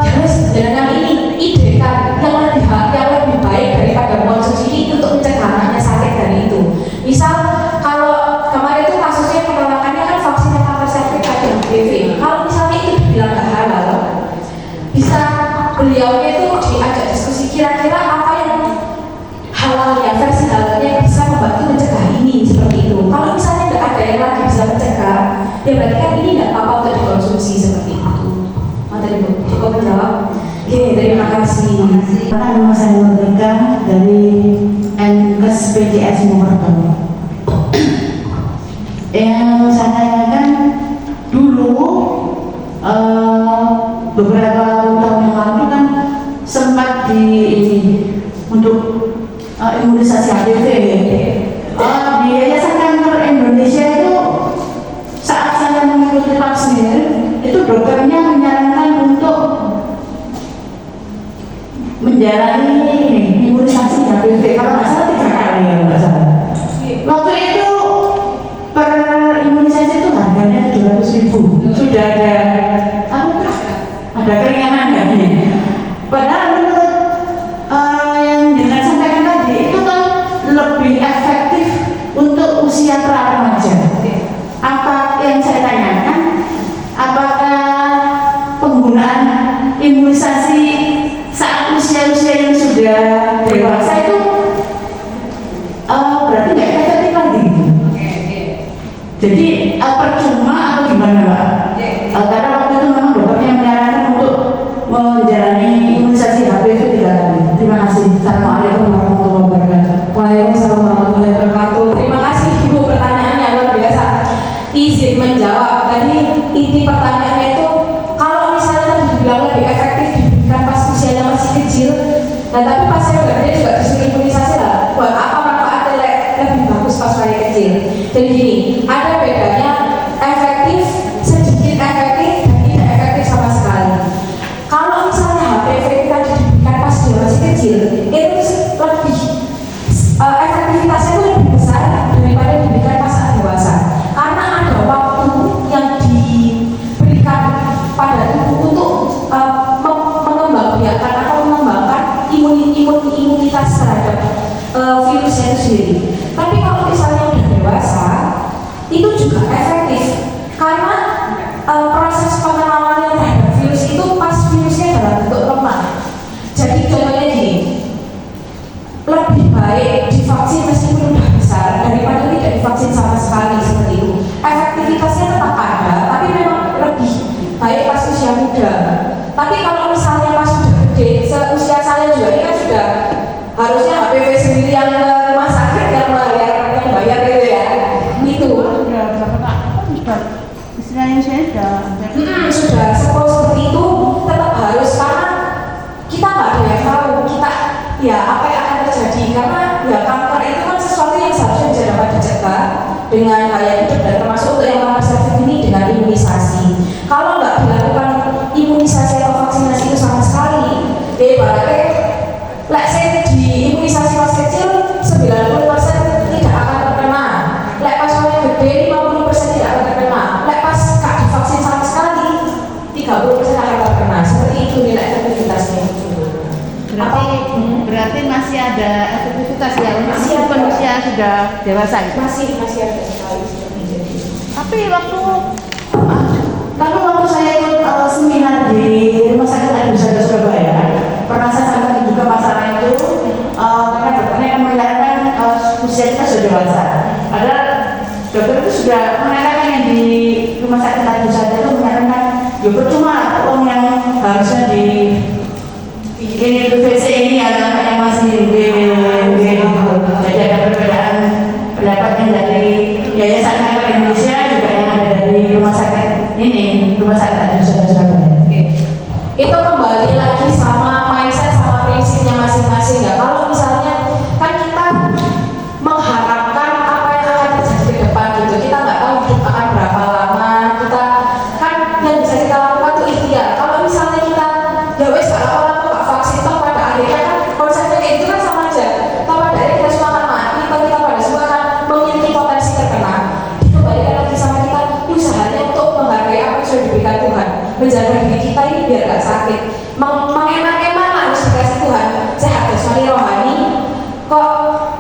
ya wes sebenarnya ini ide kan yang lebih baik daripada mengkonsumsi ini untuk mencegah anaknya sakit dari itu. Misal kalau kemarin itu kasusnya penolakannya kan vaksin yang kanker sertifikat HPV. Kalau misalnya itu dibilang nggak halal, bisa beliaunya itu diajak diskusi kira-kira apa yang halalnya, versi halalnya yang bisa membantu mencegah ini seperti itu. Kalau misalnya nggak ada yang lagi bisa mencegah, ya berarti kan ini nggak apa-apa untuk dikonsumsi seperti itu. Materi Bu, cukup menjawab. Oke, terima kasih. Nama saya Merdeka dari Nkes PJS Mokerto. Yang saya tanyakan dulu beberapa tahun yang lalu kan sempat untuk imunisasi HPV. Di Yayasan Kanker Indonesia itu saat saya mengikuti vaksin itu dokternya menyarankan untuk menjalani imunisasi HPV kalau nggak salah 3 kali ya nggak salah. Waktu itu per imunisasi itu harganya 700.000. Sudah ada keringanan nggak ini? Padahal menurut yang dengan sampaikan tadi itu kan lebih efektif untuk usia pra-remaja. Apa yang saya tanyakan? Apakah penggunaan imunisasi saat usia-usia yang sudah dewasa itu berarti nggak efektif lagi? Jadi percuma atau gimana Pak? Karena waktu itu memang dokternya menyarankan untuk menjalani imunisasi HPV 3 kali. Terima kasih. Assalamualaikum warahmatullahi wabarakatuh. Waalaikumsalam warahmatullahi wabarakatuh. Terima kasih Ibu, pertanyaannya luar biasa. Izin menjawab. Tadi inti pertanyaannya itu kalau misalnya dibilang lebih efektif diberikan pas usianya masih kecil, nah tapi pas saya udah gede juga disuruh imunisasi lah. Buat apa manfaatnya lebih bagus pas masih kecil? Jadi gini, ada bedanya efektif, sedikit efektif, dan tidak efektif sama sekali. Kalau misalnya HPV kita diberikan pas dia masih kecil, itu lebih efektivitasnya itu lebih besar daripada diberikan pas saat dewasa. Karena ada waktu yang diberikan pada tubuh untuk mengembangbiakkan atau mengembangkan imunitas terhadap virusnya itu sendiri. Tapi kalau misalnya udah dewasa, itu juga efektif karena proses pengenalannya terhadap virus itu pas virusnya dalam bentuk lemah. Jadi contohnya gini, lebih baik divaksin meskipun udah besar daripada tidak divaksin sama sekali seperti itu. Efektivitasnya tetap ada, tapi memang lebih baik pas usia muda. Tapi kalau misalnya pas sudah gede, seusia saya juga ini kan sudah harusnya HPV sendiri yang ke rumah sakit yang bayar gitu ya. Itu Istilahnya saya sudah seperti itu tetap harus karena kita nggak ada yang tahu kita ya apa yang akan terjadi karena ya kanker itu kan sesuatu yang seharusnya bisa dapat dicegah dengan gaya hidup dan termasuk untuk yang kanker cervix ini dengan imunisasi. Kalau nggak dilakukan imunisasi atau vaksinasi itu sama sekali, berarti let's say di imunisasi pas kecil 90% tidak akan terkena. Lek pas orang gede 50% tidak akan terkena. Lek pas gak divaksin sama sekali 30% akan terkena. Seperti itu nilai efektivitasnya. berarti masih ada efektivitas ya Masih ada. usia sudah dewasa gitu. Masih ada sekali seperti itu. Tapi waktu saya ikut seminar di Rumah Sakit Adi Surabaya, pernah saya sampaikan juga masalah itu karena dokternya kan menyarankan usia kita sudah dewasa. Padahal dokter itu sudah menyarankan yang di Rumah Sakit Adi itu menyarankan ya percuma uang yang harusnya di ini BPC ini anak-anak yang masih jadi ada perbedaan pendapat yang dari Yayasan Kanker Indonesia juga yang ada dari Rumah Sakit Adi Surabaya. Itu kembali lagi sama mindset sama prinsipnya masing-masing ya. Kalau misalnya kan kita mengharapkan apa yang akan terjadi ke depan gitu, kita nggak tahu hidup akan berapa lama, kita kan yang bisa kita lakukan itu ikhtiar. Kalau misalnya kita ya menjaga diri kita ini biar gak sakit. Mengeman-eman harus dikasih Tuhan sehat jasmani rohani, kok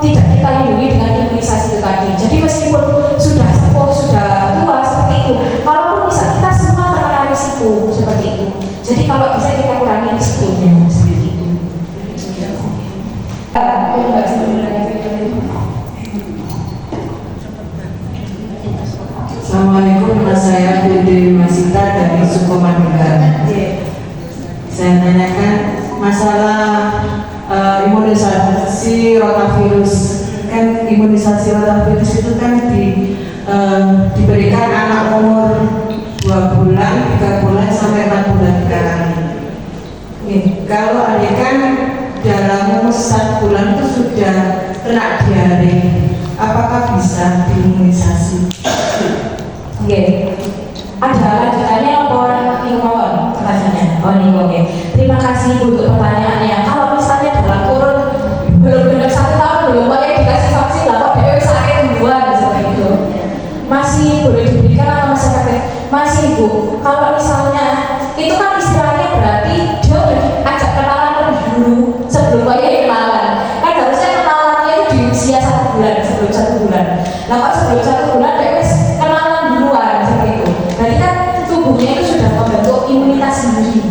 tidak kita lindungi dengan imunisasi itu tadi. Jadi meskipun sudah sepuh, sudah tua seperti itu, kalaupun bisa kita semua terkena risiko seperti itu. Jadi kalau bisa kita kurangi risikonya seperti itu. Assalamualaikum, nama saya Dewi Masita dari Suku Madura. Saya tanyakan masalah imunisasi rotavirus. Kan imunisasi rotavirus itu kan diberikan anak umur 2 bulan, 3 bulan sampai 4 bulan kali. Kalau adik kan dalam 1 bulan itu sudah kena diare, apakah bisa diimunisasi? Ada lanjutannya apa Ibu pertanyaannya? Oke. Terima kasih Ibu untuk pertanyaannya. Kalau misalnya dalam kurun belum genap 1 tahun belum boleh dikasih vaksin, lah kok dia sakit duluan seperti itu. Masih boleh diberikan atau masih sakit? Masih Ibu. Kalau misalnya itu kan istilahnya berarti dia udah diajak kenalan lebih dulu sebelum dia kenalan. Kan harusnya kenalannya itu di usia 1 bulan, sebelum 1 bulan. Nah kok sebelum 1 bulan dia kenalan duluan seperti itu. Berarti kan tubuhnya itu sudah membentuk imunitas sendiri.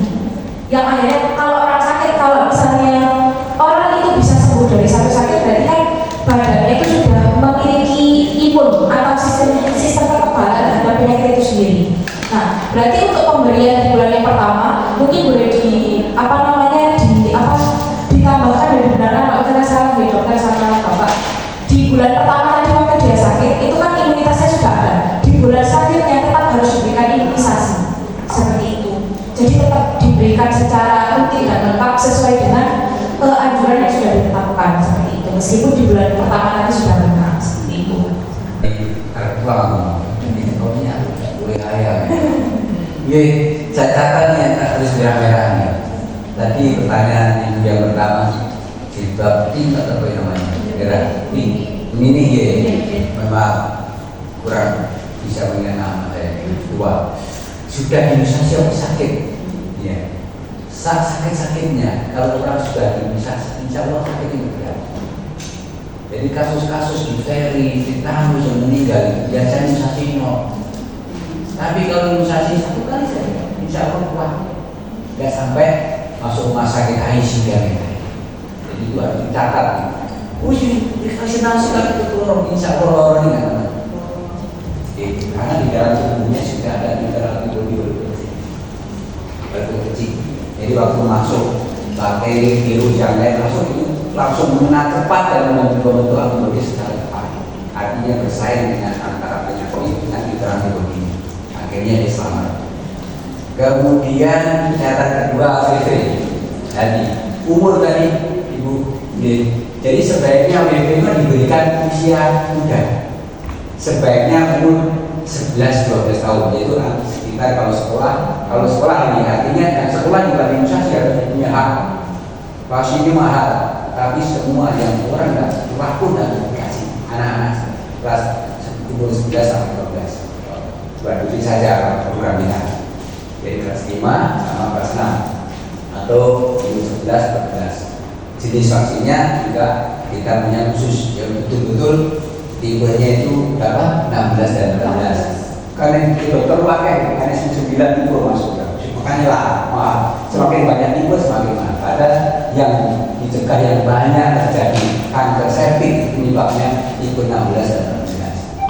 Yang akhirnya kalau orang sakit, kalau misalnya orang itu bisa sembuh dari satu sakit, berarti kan badannya itu sudah memiliki imun atau sistem kekebalan terhadap penyakit itu sendiri. Nah, berarti untuk pemberian di bulan yang pertama mungkin boleh ditambahkan dan dibenarkan kalau kita salah di dokter sama bapak. Di bulan pertama tadi waktu dia sakit itu kan imunitasnya sudah ada. Di bulan selanjutnya tetap harus diberikan imunisasi seperti itu. Jadi tetap diberikan secara rutin dan lengkap sesuai dengan anjuran yang sudah ditetapkan seperti itu. Meskipun di bulan pertama tadi sudah lengkap seperti itu. Saya catat yang harus merah-merah. Tadi pertanyaan ibu yang pertama, jilbab pink atau apa namanya? Merah pink. Ini memang kurang bisa mengenai nama saya. Dua, sudah imunisasi apa sakit? Ya, sakit-sakitnya kalau orang sudah imunisasi, insya Allah sakit ini berat. Jadi kasus-kasus difteri, tetanus yang meninggal biasanya imunisasi no. Tapi kalau imunisasi 1 kali saja, insya Allah kuat. Gak sampai masuk rumah sakit ICU dan lain-lain. Jadi itu harus dicatat. Divaksinasi tapi keturun, insya Allah orang ini nggak. Karena di dalam tubuhnya sudah ada antibodi kecil. Jadi waktu masuk bakteri, virus yang lain masuk itu langsung mengenal cepat dan membentuk antibodi secara cepat. Artinya bersaing dengan antara penyakit dengan antibodi. Akhirnya dia selamat. Kemudian catatan kedua AVV tadi umur tadi ibu. Jadi sebaiknya AVV itu diberikan usia muda. Sebaiknya umur 11-12 tahun, yaitu sekitar kalau sekolah ini artinya yang sekolah juga imunisasi harus punya hak. Vaksinnya mahal, tapi semua yang orang nggak pun harus dikasih anak-anak kelas umur 11 sampai 12. Buat uji saja program kita. Jadi kelas 5 sama kelas 6 atau umur 11-14. Jenis vaksinnya juga kita punya khusus yang betul-betul tipenya itu berapa? 16 dan 18. Karena dokter pakai karena 9 tipe masuk. Makanya lah, semakin banyak tipe semakin mahal. Padahal yang dicegah yang banyak terjadi kanker cervix penyebabnya tipe 16 dan 18.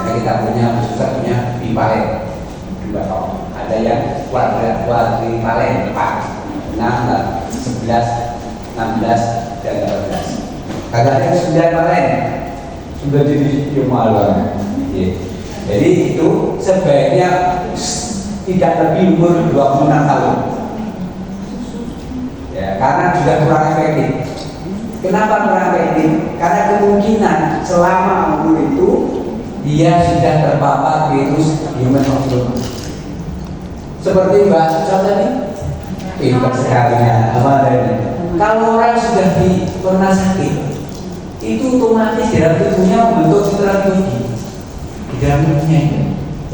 Karena kita punya bivalent 2 tahun. Ada yang quadrivalent 4, 6, 11, 16 dan 18. Karena ada 9 valen sudah jadi malam. Jadi itu sebaiknya tidak lebih umur 26 tahun. Ya, karena sudah kurang efektif. Kenapa kurang efektif? Karena kemungkinan selama umur itu dia sudah terpapar virus human papilloma. Seperti Mbak Susan tadi, pintar sekali ya. Kalau orang sudah pernah sakit, itu otomatis dalam tubuhnya membentuk antibodi di dalam tubuhnya itu.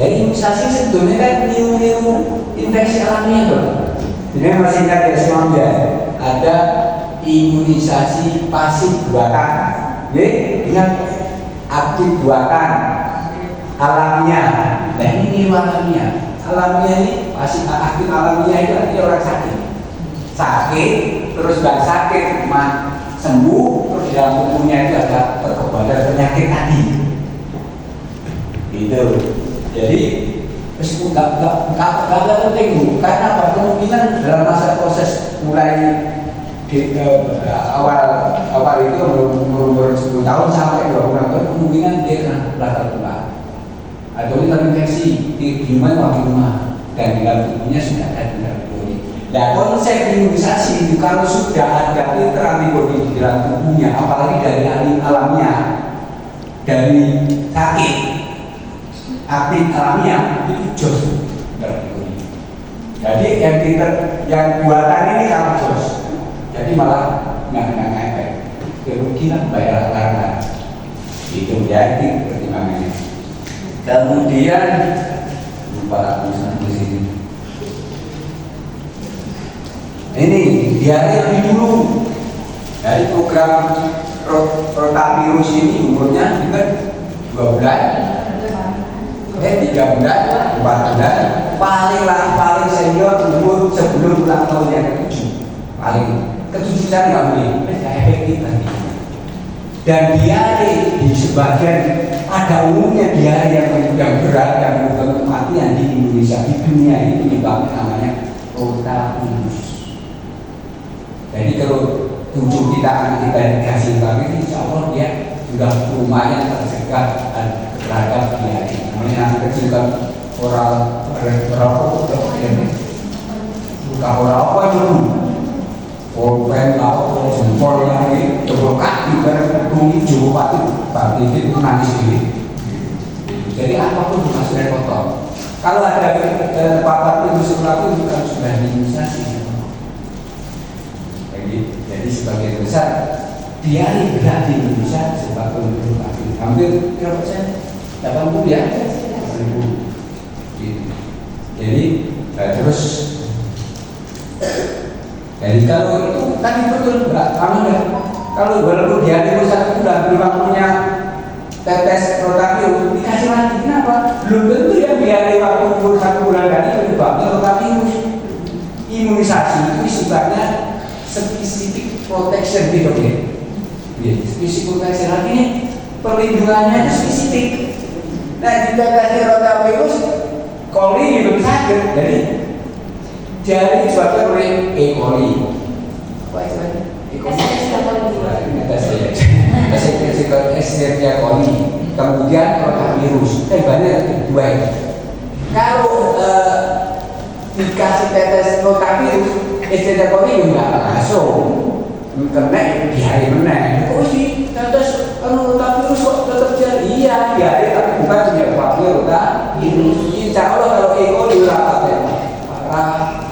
Jadi imunisasi sebetulnya kan niru-niru infeksi alamiah loh. Jadi masih ingat ya semuanya, ada imunisasi pasif buatan, ingat aktif buatan, alamiah. Nah ini niru alamiah. Alamiah ini pasif aktif alamiah itu artinya orang sakit, terus nggak sakit, sembuh, terus dalam tubuhnya itu ada perkebunan penyakit tadi. Gitu. Jadi meskipun nggak penting Bu, karena apa? Kemungkinan dalam masa proses mulai di awal itu umur 10 tahun sampai 20 tahun kemungkinan dia kena belakang tulang atau ini terinfeksi di rumah dan di dalam tubuhnya sudah ada antibodi. Nah konsep imunisasi itu kalau sudah ada filter antibodi di dalam tubuhnya, apalagi dari alamiah, dari sakit aktif alamiah itu jos antibodi. Jadi yang buatan ini kalau jos, jadi malah nggak efek, kerugian bayar karena itu jadi pertimbangannya. Kemudian lupa aku di sini. Ini diare lebih dulu dari program rotavirus ini umurnya juga 2 bulan, 3 bulan, 4 bulan, paling senior umur sebelum ulang tahun yang ke-7, paling ke-7 saya nggak boleh, tidak efektif nanti. Dan diare di sebagian ada umumnya diare yang berat yang menyebabkan kematian di Indonesia, di dunia ini penyebabnya namanya rotavirus. Jadi kalau tubuh kita anak kita dikasih rotavirus, insya Allah dia sudah lumayan tercegah dan terhadap diare. Namanya anak kecil kan orang berapa buka orang apa itu? Orang tahu jempol lagi, jempol kaki, berarti jempol kaki, berarti itu nangis ini. Jadi apapun masih kotor. Kalau ada papat itu sesuatu itu kan sudah diimunisasi. Jadi sebagian besar diare berat di Indonesia sebabkan itu hampir berapa persen? 80 ya, 80. Jadi terus. Jadi kalau itu tadi betul enggak aman ya. Kalau walaupun dia di pusat itu udah belum punya tetes rotavirus dikasih lagi, kenapa? Belum tentu ya biar waktu umur 1 bulan tadi penyebabnya rotavirus. Imunisasi itu sifatnya spesifik protection gitu ya. Spesifik protection artinya perlindungannya itu spesifik. Nah di tetes rotavirus coli belum sakit, jadi disebabkan oleh E. coli. Apa istilahnya? E. coli. Escherichia coli. Kemudian rotavirus. Banyak dua ini. Kalau dikasih tetes rotavirus, Escherichia coli nggak langsung kena diare meneng. Oh sih tetes rotavirus kok tetap jadi? Iya diare tapi bukan menyebabkan rotavirus. Insya Allah kalau E. coli rapat ya.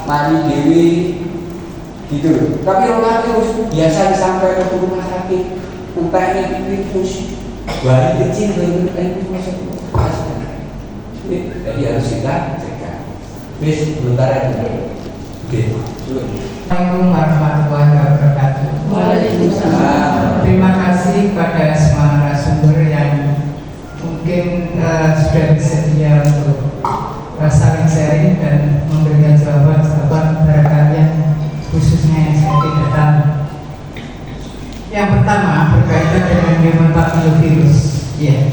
Mari dewi gitu. Tapi rotavirus biasa sampai ke rumah sakit, entah ini virus bayi kecil dari rumah sakit. Jadi harus kita cegah. Bis sebentar ya. Oke. Assalamualaikum warahmatullahi wabarakatuh. Waalaikumsalam. Terima kasih kepada semua narasumber yang mungkin sudah bersedia untuk saling sharing dan memberikan jawaban-jawaban kepada kalian khususnya yang saya tidak tahu. Yang pertama berkaitan dengan human papillovirus. Ya,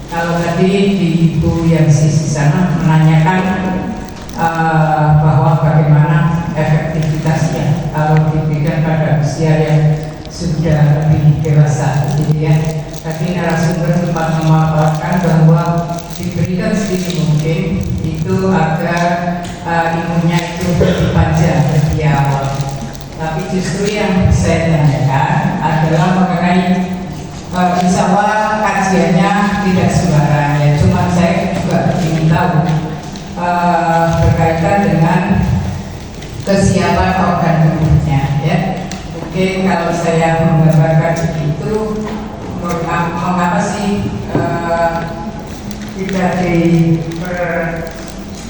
kalau tadi di Ibu yang sisi sana menanyakan bahwa bagaimana efektivitasnya kalau diberikan pada usia yang sudah lebih dewasa, gitu ya. Tadi narasumber sempat memaparkan bahwa diberikan sedikit mungkin itu agar imunnya itu lebih panjang lebih awal. Tapi justru yang saya tanyakan adalah mengenai insya Allah kajiannya tidak sembarang ya. Cuma saya juga ingin tahu berkaitan dengan kesiapan organ tubuhnya ya. Mungkin kalau saya menggambarkan itu mengapa sih tidak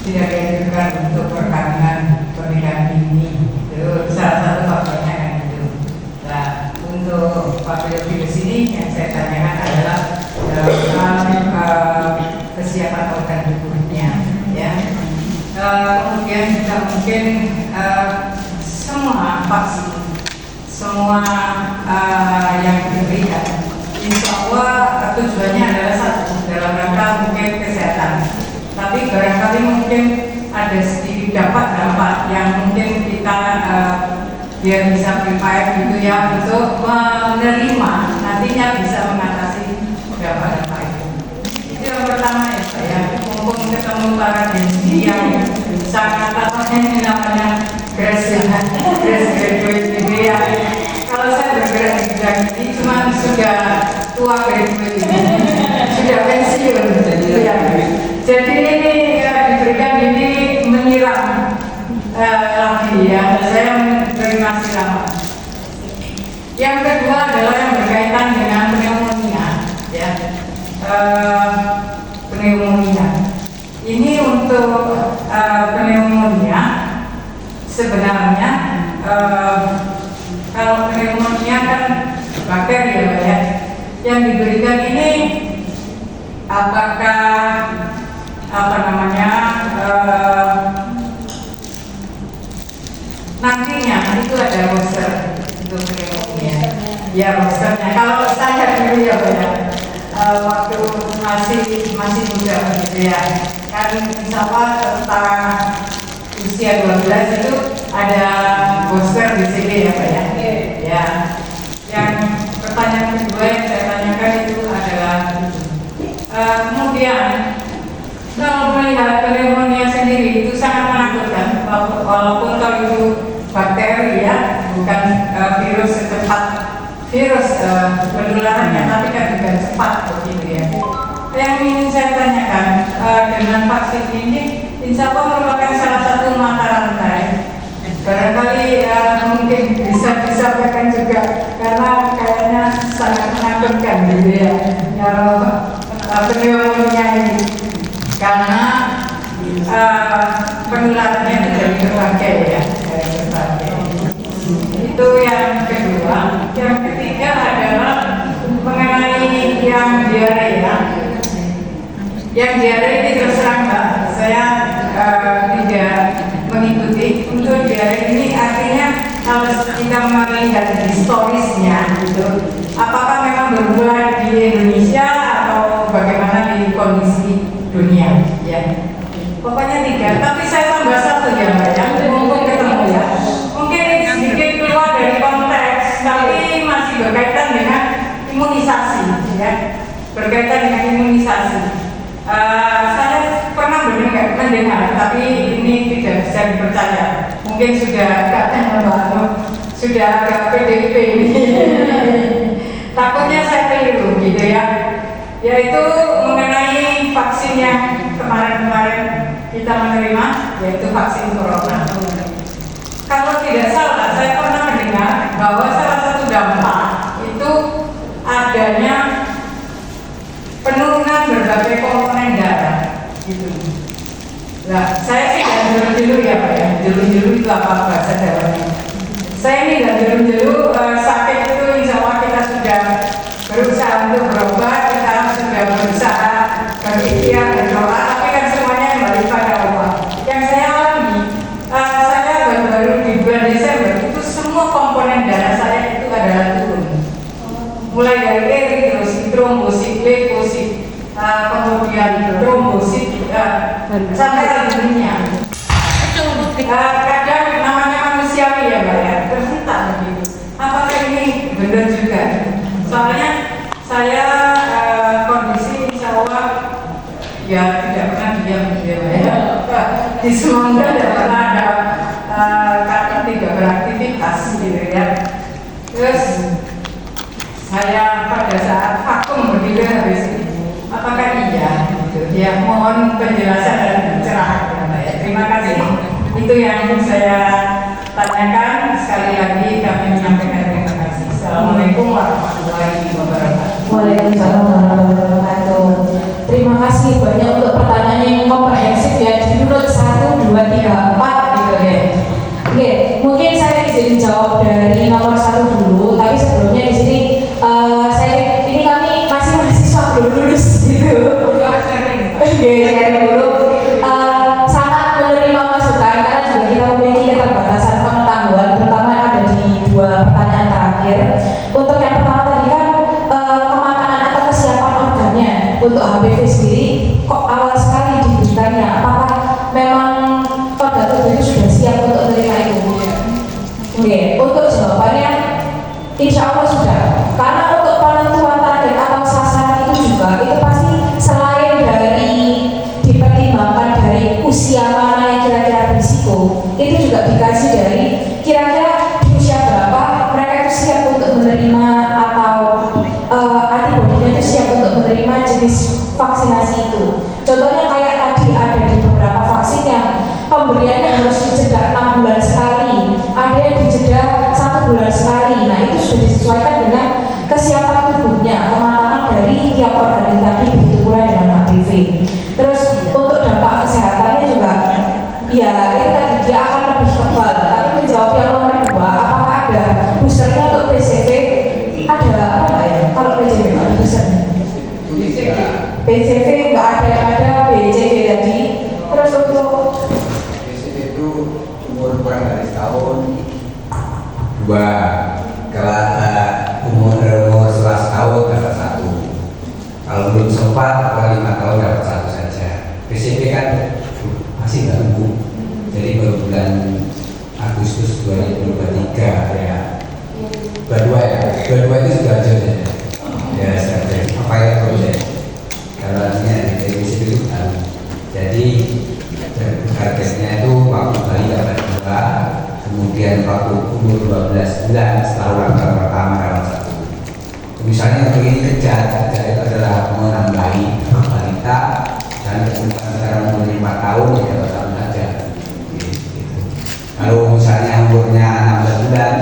dianjurkan untuk perkawinan pernikahan dini. Itu salah satu faktornya kan itu. Nah, untuk papillovirus ini yang saya tanyakan adalah kesiapan organ tubuhnya, ya. Kemudian juga mungkin semua vaksin, semua yang diberikan, insya Allah tujuannya adalah satu, dalam rangka mungkin kesehatan. Tapi barangkali mungkin ada sedikit dampak yang mungkin kita biar bisa prepare gitu ya untuk menerima, nantinya bisa mengatasi dampak-dampak itu. Itu yang pertama ya saya, mumpung ketemu para Genzi yang sangat ini namanya graduate gitu ya. Kalau saya bergerak di bidang ini cuma sudah tua graduate ini, sudah pensiun gitu ya. Jadi ini diberikan ini menyiram lagi ya, saya terima kasih lama. Yang kedua adalah yang berkaitan dengan pneumonia, ya. Pneumonia. Ini untuk pneumonia sebenarnya kalau pneumonia kan bakteri ya, yang diberikan ini apakah nantinya itu ada booster untuk pneumonia. Ya boosternya. Kalau saya dulu ya waktu masih muda begitu ya. Kan insya Allah tentang usia 12 itu ada booster di sini ya Pak ya. Ya. Yang pertanyaan kedua yang saya tanyakan itu adalah kemudian kalau melihat pneumonia sendiri itu sangat menakutkan, walaupun kalau itu bakteri ya, bukan virus secepat virus penularannya, tapi kan juga cepat begitu ya. Yang ingin saya tanyakan dengan vaksin ini, insya Allah merupakan salah satu mata rantai. Barangkali mungkin bisa disampaikan juga, karena kayaknya sangat menakutkan gitu ya, kalau pneumonia ini. Karena penularannya dari berbagai ya, dari berbagai. Itu yang kedua. Yang ketiga adalah mengenai yang diare ya. Yang diare ini terus terang Mbak, saya tidak mengikuti. Untuk diare ini artinya kalau kita melihat historisnya gitu, apakah memang bermula di Indonesia atau bagaimana di kondisi dunia ya, pokoknya 3, tapi saya tambah 1 ya Mbak ya, mumpung ketemu ya, mungkin sedikit keluar dari konteks tapi masih berkaitan dengan imunisasi ya, berkaitan dengan imunisasi. Saya pernah mendengar tapi ini tidak bisa dipercaya, mungkin sudah katanya Mbak sudah agak PDP ini takutnya saya keliru gitu ya, yaitu mengenai vaksin yang kemarin-kemarin kita menerima, yaitu vaksin corona. Kalau tidak salah, saya pernah mendengar bahwa salah satu dampak itu adanya penurunan berbagai komponen darah gitu. Nah, saya sih nggak jelu-jelu ya Pak ya, jelu-jelu itu apa bahasa Jawanya. Saya ini nggak jelu-jelu, sakit itu insya Allah kita sudah berusaha untuk berobat, kita sudah berusaha berikhtiar berdoa, tapi kan semuanya kembali pada Allah. Yang saya alami, saya baru di bulan Desember itu semua komponen darah saya itu adalah turun. Mulai dari eritrosit, trombosit, leukosit, kemudian trombosit, sampai anemia. Kadang namanya manusiawi ya Mbak ya, tersentak begitu. Apakah ini benar juga? Soalnya saya kondisi insya Allah ya tidak pernah diam ya Mbak ya. Di Semangga tidak pernah ada kata tidak beraktivitas gitu ya. Terus saya pada saat vakum begitu habis ini, apakah iya? Gitu. Ya mohon penjelasan dan pencerahan ya Mbak ya. Terima kasih. Itu yang saya tanyakan. Sekali lagi kami menyampaikan terima kasih. Assalamualaikum warahmatullahi wabarakatuh. Waalaikumsalam warahmatullahi wabarakatuh. Terima kasih banyak untuk pertanyaan yang komprehensif ya, diurut 1, 2, 3, 4 gitu ya. Oke, mungkin saya izin jawab dari nomor 1 dulu, tapi sebelumnya di sini ini kami masih mahasiswa belum lulus gitu. Oke, sharing dulu. Sangat menerima masukan karena juga kita memiliki keterbatasan pengetahuan, terutama yang ada di 2 pertanyaan terakhir. Untuk yang pertama tadi kan kemakanan atau kesiapan organnya untuk HPV sendiri kok awal sekali diberikannya, apakah memang organ tubuh itu sudah siap untuk menerima itu? Oke, untuk jawabannya insya Allah sudah, karena untuk penentuan target atau sasaran itu juga itu pasti selain dari dipertimbangkan dari usia mana yang kira-kira berisiko, itu juga dikasih dari kira-kira di usia berapa mereka itu siap untuk menerima atau antibodinya itu siap untuk menerima jenis vaksinasi itu. Contohnya kayak tadi ada di beberapa vaksin yang pemberiannya harus dijeda 6 bulan sekali, ada yang dijeda 1 bulan sekali. Nah itu sudah disesuaikan dengan kesiapan tubuhnya, kematangan dari tiap organ tadi, begitu pula dengan HPV. Terus untuk dampak kesehatannya juga, ya itu tadi dia akan lebih kebal. Tapi menjawab yang nomor 2, apakah ada boosternya untuk PCV? Ada apa nggak ya? Kalau PCV nggak ada boosternya? PCV nggak ada BCV tadi. Terus untuk PCV itu umur kurang dari setahun, 2. Kalau umur 11 tahun dapat 1. Kalau belum sempat atau 5 tahun dapat 1 saja. PCV kan masih baru, jadi baru bulan Agustus 2023 ya. Dua-dua itu sudah aja ya saja. Apa ya terus ya? Kalau artinya dari PCV itu kan, jadi targetnya itu waktu kali dapat 2, kemudian waktu umur 12 bulan setelah ulang tahun pertama dapat 1. Misalnya untuk ini kejar itu adalah menambahi balita, dan kemudian sekarang umur 5 tahun ya dapat 1 saja. Gitu. Kalau misalnya umurnya 16 bulan,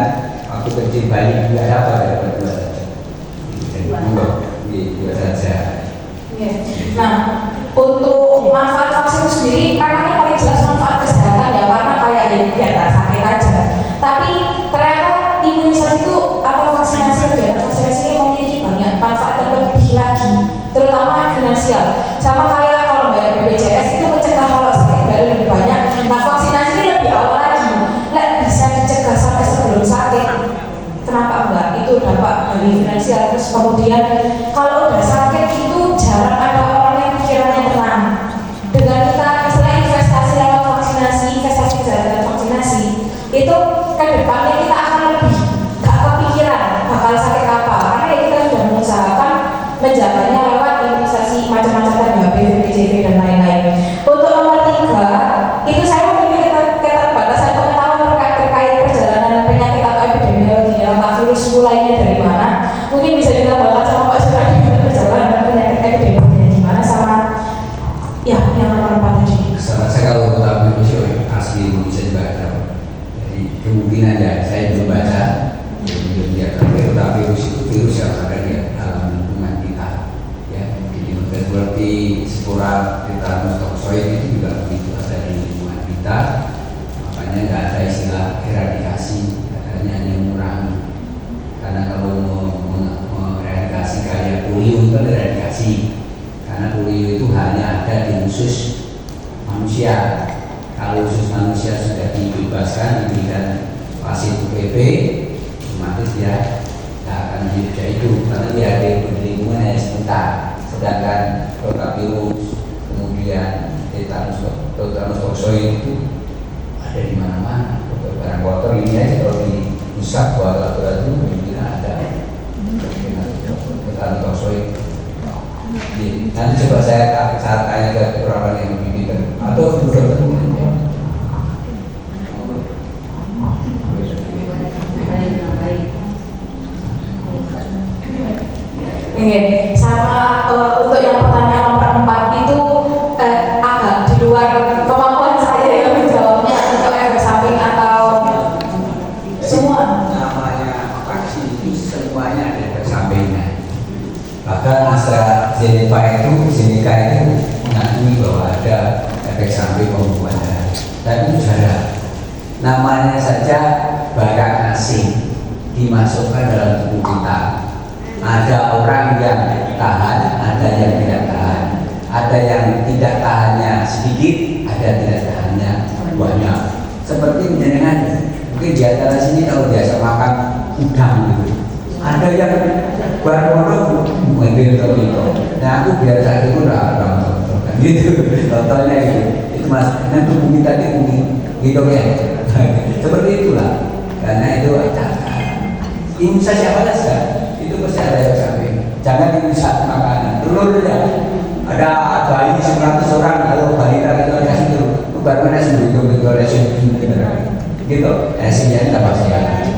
waktu kecil bayi tidak dapat 2 saja. Jadi dua saja. Nah, untuk manfaat vaksin sendiri, karena yang paling jelas manfaat kesehatan ya, karena kayak ya tak sakit aja. Tapi ternyata imunisasi itu atau vaksinasi ini memiliki banyak manfaat yang lebih lagi, terutama finansial. Sama kayak kalau bayar BPJS itu mencegah kalau sakit baru lebih banyak. Nah, vaksinasi ini lebih awal lagi, bisa dicegah sampai sebelum sakit. Kenapa enggak? Itu dampak dari finansial. Terus kemudian kalau udah sakit itu jarang ada orang yang pikirannya tenang. Dengan kita misalnya investasi lewat vaksinasi, investasi kesehatan vaksinasi, itu ke depannya kita akan lebih gak kepikiran bakal sakit apa, karena ya kita sudah mengusahakan menjaganya lewat imunisasi macam-macam tadi, HPV, PCV dan lain-lain. Untuk nomor 3, itu saya memiliki keterbatasan pengetahuan terkait perjalanan penyakit atau epidemiologi tentang virus mulainya dari mana. Mungkin bisa ditambahkan sama Pak Suradi perjalanan penyakit epidemiologinya di mana, sama ya yang nomor 4 tadi. Saya kalau tahu virus asli Indonesia juga ada. Jadi kemungkinan ya saya belum baca, belum lihat. Tapi virus yang ada di dalam lingkungan kita, ya. Jadi seperti spora tetanus toxoid itu juga begitu ada di lingkungan kita. Makanya nggak ada istilah eradikasi, hanya mengurangi. Karena kalau eradikasi kayak polio itu eradikasi, karena polio itu hanya ada di usus manusia. Kalau usus manusia sudah dibebaskan, diberikan vaksin UPV, otomatis dia tidak akan hidup, karena dia ada di lingkungan yang sebentar. Sedangkan rotavirus, kemudian tetanus toxoid itu ada di mana-mana. Barang kotor ini aja kalau diusap buat laboratorium mungkin ada tetanus toxoid. Nanti coba saya tanya ke orang yang lebih pintar atau dokter. Sama untuk yang pertanyaan nomor 4 itu agak di luar kemampuan saya ya menjawabnya, untuk efek samping atau semua. Namanya vaksin itu semuanya ada efek sampingnya. Bahkan AstraZeneca itu sebagai pembuat darah. Tapi jarang. Namanya saja barang asing dimasukkan dalam tubuh kita. Ada orang yang tahan, ada yang tidak tahan. Ada yang tidak tahannya sedikit, ada tidak tahannya banyak. Seperti menjenengan, mungkin di antara sini kalau biasa makan udang gitu. Ada yang baru mengambil itu. Nah aku biar saat itu orang gitu. Contohnya itu mas, nanti tubuh kita ini gitu ya. Seperti itulah. Karena itu imunisasi apa saja itu pasti ada yang samping. Jangan imunisasi makanan. Dulu ya ada bayi 100 orang kalau balita kita kasih dulu, baru nasi dulu gitu. Hasilnya tambah sehat.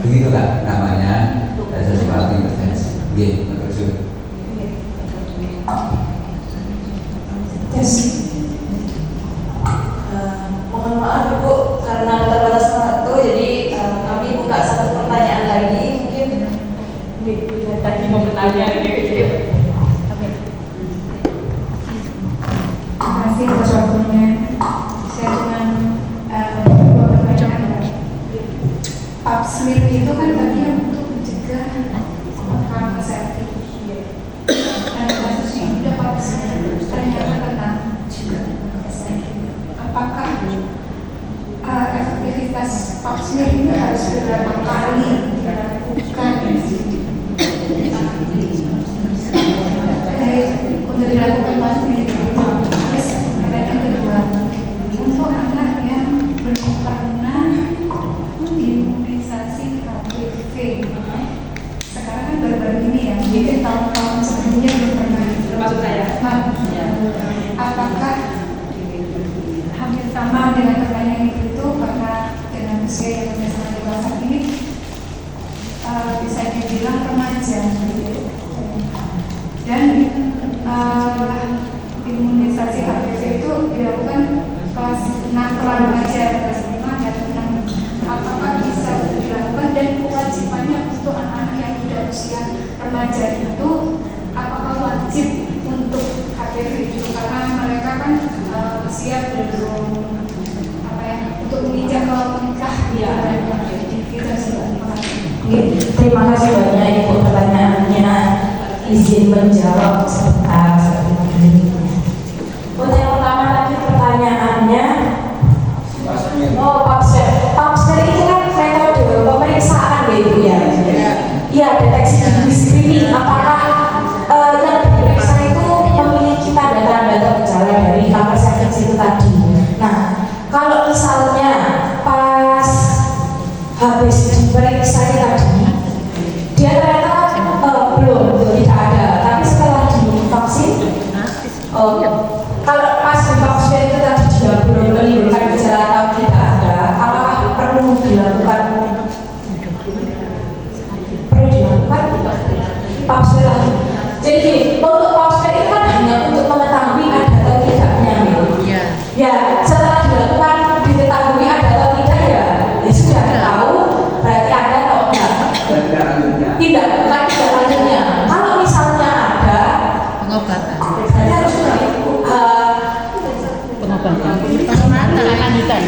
Begitulah namanya sesuatu yang bertensi. Gitu, terus. Yes. Mohon maaf Ibu karena terbatas waktu, jadi kami buka satu pertanyaan lagi. Mungkin tadi mau bertanya gitu. Terima kasih atas waktunya. Saya cuma dua pertanyaan. Pap smear itu kan bagian untuk mencegah kanker cervix. Dan kasusnya udah pap smear ternyata kena juga kanker cervix. Apakah efektivitas pap smear ini harus beberapa kali dilakukan? Untuk dilakukan pap smear yang kedua, untuk anak yang belum pernah imunisasi HPV, sekarang kan baru-baru ini ya, mungkin tahun-tahun sebelumnya belum pernah. Termasuk saya. Apakah hampir sama dengan pertanyaan itu karena dengan usia yang sudah sangat dewasa ini bisa dibilang remaja, dan imunisasi HPV itu dilakukan kelas 6 remaja, kelas 5 dan 6. Apakah bisa dilakukan dan kewajibannya untuk anak-anak yang sudah usia remaja itu apakah wajib untuk HPV itu karena mereka kan usia belum untuk menginjak ke menikah ya. Terima kasih banyak Ibu pertanyaannya. Izin menjawab sebentar. Untuk yang pertama tadi pertanyaannya, pap smear itu kan metode pemeriksaan ya Ibu ya. Iya, deteksi dini screening. Apakah yang diperiksa itu memiliki tanda-tanda gejala dari kanker cervix itu tadi? Nah, kalau misalnya pas habis diperiksa tadi dia ternyata belum tidak ada, tapi setelah divaksin kalau pas divaksin itu tadi dia belum menimbulkan gejala atau tidak ada, apakah perlu dilakukan pap smear lagi? Jadi untuk pap smear itu kan hanya untuk mengetahui ada atau tidaknya ya, setelah dilakukan diketahui ada atau tidak ya sudah tahu berarti ada atau tidak. Tidak lanjutnya. Kalau misalnya ada Pengobatan. berarti harus Pengobatan lanjutan.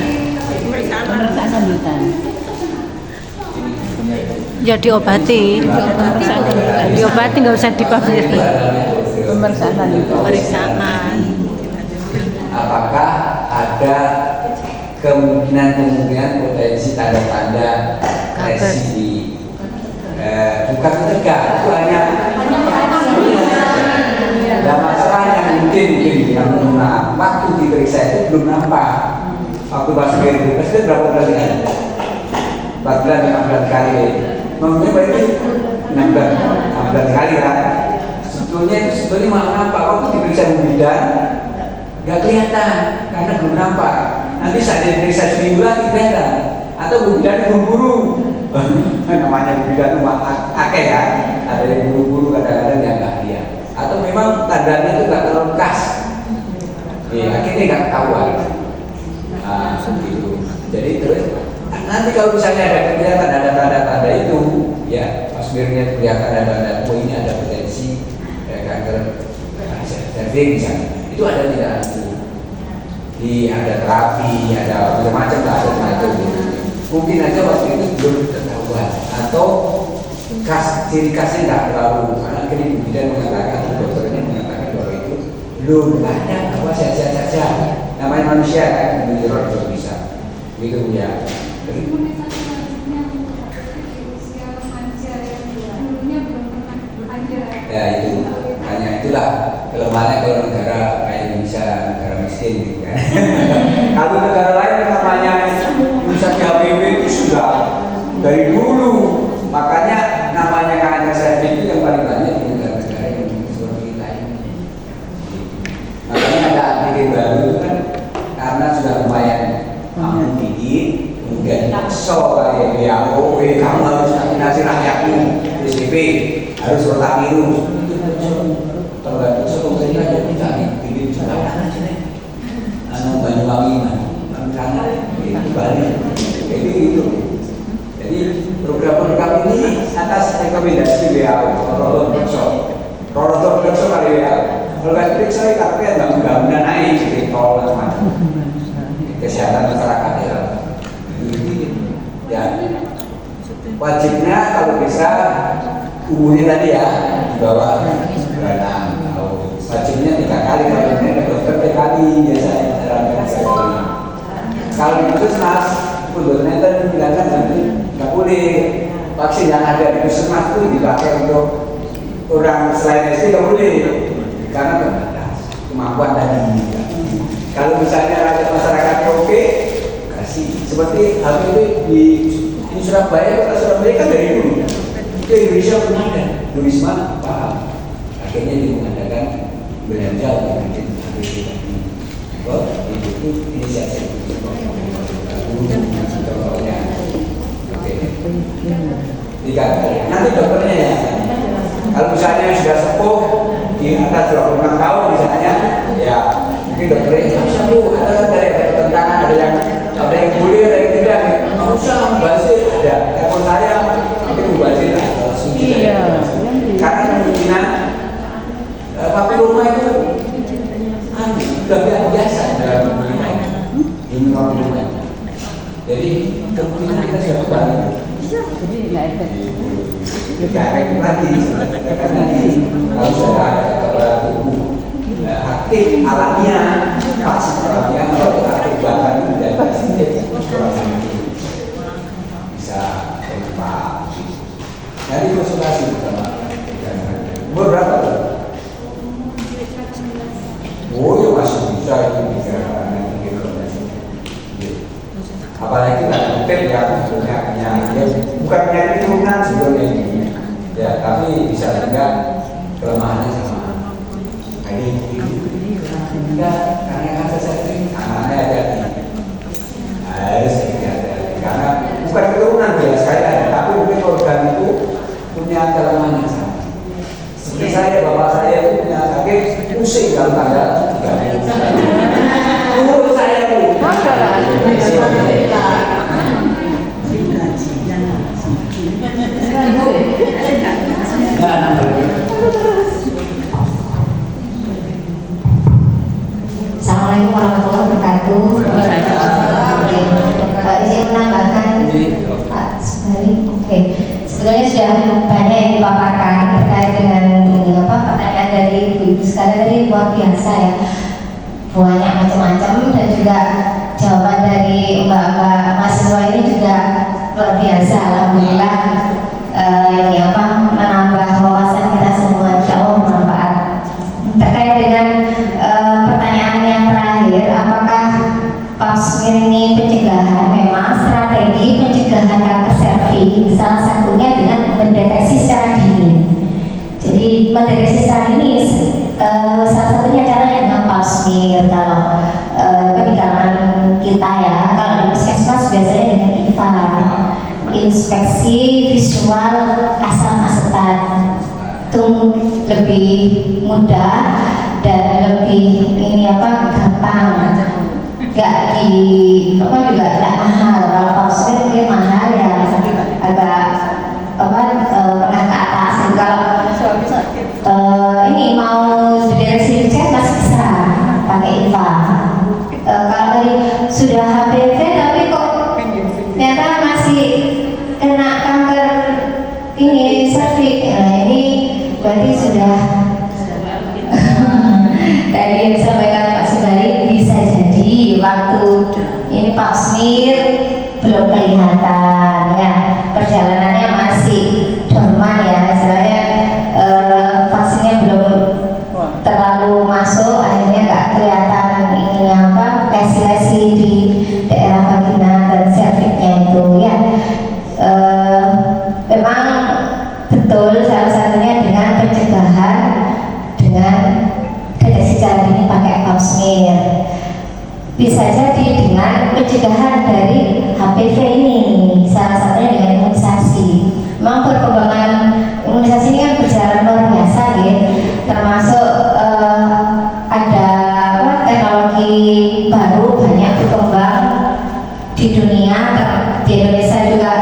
Pemeriksaan lanjutan. Ya diobati. Diobati nggak usah dipapir. Pemeriksaan lanjutan. Pemeriksaan. Apakah ada kemungkinan potensi tanda-tanda resi bukan mencegah, itu hanya ada masalahnya mungkin yang waktu diperiksa itu belum nampak. Waktu pas diperiksa itu berapa kali kan? 4 bulan 15 kali. Mungkin berarti 16 kali kan? Sebetulnya malah nampak waktu diperiksa bidan nggak kelihatan karena belum nampak. Nanti saat diperiksa seminggu lagi kelihatan. Atau bidan buru-buru. Namanya bidan itu akeh ya. Ada yang buru-buru, kadang-kadang yang nggak lihat. Atau memang tandanya itu nggak terlalu khas. Akhirnya nggak ketahuan. Gitu. Jadi terus nanti kalau misalnya ada kelihatan ada tanda-tanda itu, ya pas smearnya kelihatan ada tanda, ini ada potensi kanker cervix misalnya. Itu ada tidak itu. ada terapi, ada macam-macam lah, ada macam gitu. Mungkin aja waktu itu belum ketahuan atau ciri khasnya nggak terlalu, karena kemudian mengatakan, dokternya mengatakan bahwa itu belum banyak, apa sehat-sehat saja. Namanya manusia kan, menurut juga bisa, gitu ya. Ya itu, hanya itulah kelemahannya kalau negara kayak Indonesia, negara miskin gitu kan. Kalau negara lain namanya misalnya HPV itu sudah dari dulu, makanya namanya kanker cervix itu yang paling banyak di negara-negara yang seperti kita ini. Makanya ada antigen baru itu kan karena sudah lumayan mampu tinggi, kemudian dipaksa kayak WHO, kamu harus vaksinasi rakyatmu, PSBB harus bertamirus. Tergantung pemerintah jadi tidak bikin jumlah aja nih. Banyuwangi karena itu balik. Jadi itu. Jadi program-program ini atas rekomendasi WHO, Rorotor periksa kali WHO. Kalau nggak periksa karena nggak naik jadi tol macam kesehatan masyarakat ya. Ya wajibnya kalau bisa umurnya tadi ya di bawah 96 tahun. Wajibnya 3 kali, kalau ini ada dokter 3 kali biasanya. Kalau di puskesmas dokternya tadi bilangkan nanti nggak boleh vaksin yang ada di puskesmas itu dipakai untuk orang selain SD nggak boleh karena terbatas kemampuan tadi. Kalau misalnya rakyat masyarakat oke kasih seperti hal itu di Surabaya, kota Surabaya kan dari dulu itu Indonesia belum ada, Indonesia paham akhirnya dia mengadakan belanja untuk bikin APD tadi. Itu inisiasi contohnya. Oke. Tiga. Nanti dokternya ya. Kalau misalnya sudah sepuh di atas 26 tahun misalnya, ya mungkin dokternya bisa bu, ada tentangan, ada yang boleh, ada yang tidak. Nggak usah membazir, ada. Telepon saya mungkin membazir lah. Iya. Karena kemungkinan papiloma itu sudah biasa dalam ini papiloma. Jadi kemungkinan kita sudah kembali. Jadi nggak efek lagi karena kalau sudah ada tubuh aktif alamiah, vaksin alamiah atau aktif bahkan tidak positif bisa bermanfaat. Jadi konsultasi bersama. Umur berapa tuh? Oh ya masih bisa itu bicara apalagi kan mungkin yang punya bukan penyakit turunan sebetulnya ini ya, tapi bisa juga kelemahannya sama ini enggak karena kanker cervix anaknya hati-hati harus hati-hati karena bukan keturunan biasa ya, tapi mungkin organ itu punya kelemahan yang sama seperti saya, bapak saya itu punya sakit pusing dalam tanggal 3 umur saya itu Assalamualaikum warahmatullahi wabarakatuh. Izin menambahkan Pak Subari. Oke. Sebetulnya sudah banyak yang dipaparkan terkait dengan pertanyaan dari ibu sekalian tadi luar biasa ya. Banyak macam-macam dan juga jawaban dari mbak-mbak mahasiswa ini juga luar biasa. Alhamdulillah ini menambah wawasan kita semua, insya Allah bermanfaat. Terkait dengan pertanyaan yang terakhir, apakah pap smear ini pencegahan? Memang strategi pencegahan kanker cervix salah satunya dengan mendeteksi secara dini. Jadi mendeteksi secara dini salah satunya caranya dengan pap smear. Kalau di kalangan kita ya, kalau di puskesmas biasanya dengan IVA, inspeksi visual asam asetat, itu lebih mudah dan lebih gampang, nggak juga tidak mahal. Kalau pap smear mungkin mahal ya, agak pernah ke atas. Kalau ini mau deteksi cek masih bisa pakai IVA. ternyata masih kena kanker ini serviks. Nah ini berarti sudah tadi yang disampaikan Pak Subari, bisa jadi waktu ini Pak Smir belum kelihatan ya, perjalanannya masih dorman ya, istilahnya vaksinnya belum terlalu masuk, akhirnya nggak kelihatan ini apa lesi-lesi di daerah vagina dan serviksnya itu ya. Memang betul salah satunya dengan pencegahan dengan deteksi secara dini pakai pap smear. Bisa jadi dengan pencegahan dari HPV ini, salah satunya dengan imunisasi. Memang perkembangan imunisasi ini kan berjalan luar biasa ya, termasuk ada teknologi baru banyak berkembang di dunia. Di Indonesia juga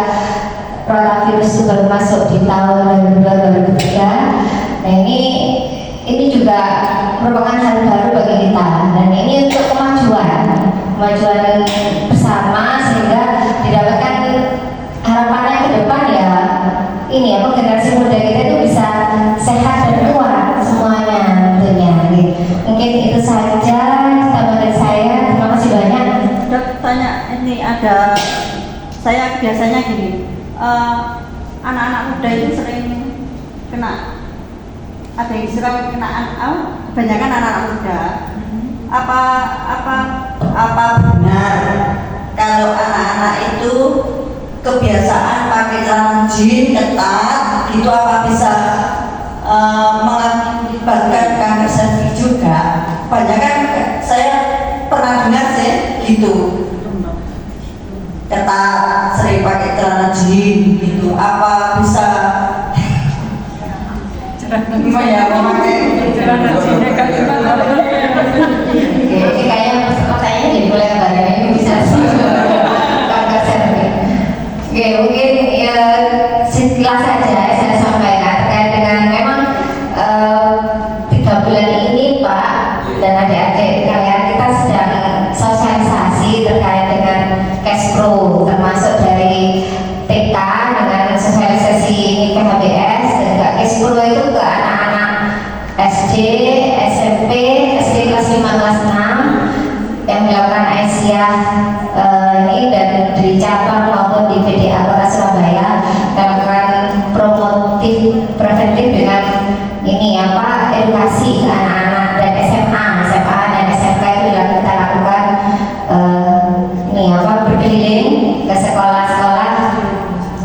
rotavirus itu baru masuk di tahun 2002-2003. Nah ini juga merupakan hal baru bagi kita, dan ini untuk kemajuan bersama sehingga didapatkan harapannya ke depan ya. Ini apa generasi muda kita itu bisa sehat dan kuat semuanya tentunya. Mungkin itu saja tambahan dari saya. Terima kasih banyak. Dok, tanya ini ada, saya biasanya gini, anak-anak muda itu sering kena, ada yang diserang kenaan, kebanyakan anak-anak muda. Apa benar kalau anak-anak itu kebiasaan pakai celana jeans ketat itu apa bisa mengakibatkan kanker serviks juga? Banyak kan saya pernah dengar sih gitu, ketat, sering pakai celana jeans gitu, apa bisa gimana ya memakai celana jeans kayaknya jadi mulai badannya ini bisa kanker serviks. Oke, mungkin ya sekilas saja saya sampaikan terkait dengan memang 3 bulan ini Pak dan adik-adik kalian, kita sedang sosialisasi terkait dengan cash pro, termasuk dari TK dengan sosialisasi ini PHBS, dan juga cash pro itu ke anak-anak SD, SMP, SD kelas 5 kelas 6 yang melakukan Aisyah ini, dan di cabang maupun di PDA Kota Surabaya melakukan promotif preventif dengan ini apa edukasi ke anak-anak, dan SMA dan SMK itu kita lakukan ini apa berkeliling ke sekolah-sekolah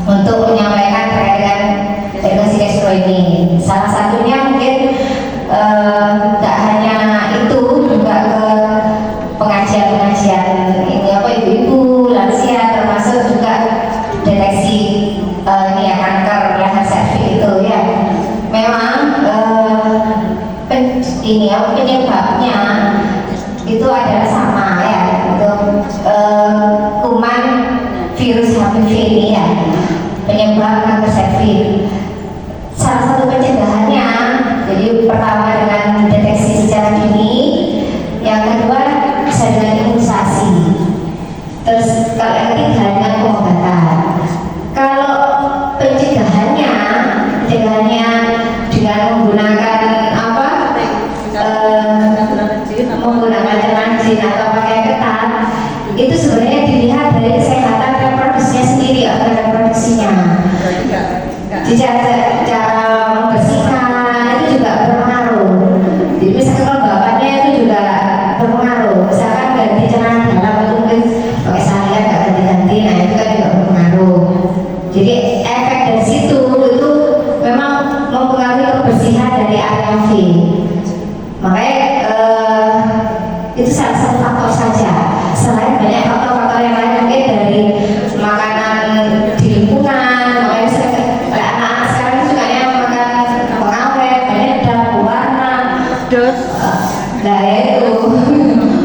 untuk menyampaikan terkait dengan edukasi cash pro ini. Salah satunya mungkin tidak hanya itu, juga ke pengajian-pengajian ini apa ibu-ibu lansia, termasuk juga deteksi ini ya kanker leher serviks itu ya. Memang ini apa penyebabnya itu adalah sama ya, itu kuman virus HPV ini ya, penyebab kanker serviks. Salah satu pencegahannya, jadi pertama dengan deteksi secara dini, yang kedua bisa dengan imunisasi, terus kalau yang ketiga dengan pengobatan. Kalau pencegahannya dengan menggunakan apa menggunakan celana jeans atau pakai ketat, itu sebenarnya dilihat dari kesehatan reproduksinya sendiri, organ reproduksinya. Cara membersihkan itu juga berpengaruh. Jadi misalkan kalau bapaknya itu juga berpengaruh. Misalkan ganti celana dalam itu mungkin pakai sarian nggak ganti-ganti, nah itu kan juga berpengaruh. Jadi efek dari situ itu memang mempengaruhi kebersihan dari area V. Makanya itu salah satu faktor saja. Selain banyak faktor-faktor yang lain mungkin dari makanan di lingkungan. Makanya anak-anak sekarang itu sukanya makan pengawet, banyak ada pewarna, dos, nah itu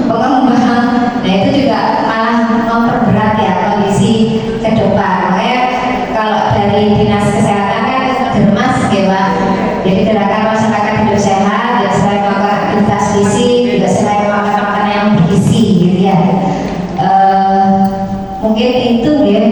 pengembang. Nah itu juga malah memperberat ya kondisi ke depan. Makanya kalau dari dinas kesehatan kan germas ya Pak. Jadi gerakan masyarakat hidup sehat, dan selain makan aktivitas fisik, juga selain makan makanan yang bergizi gitu ya. Mungkin itu ya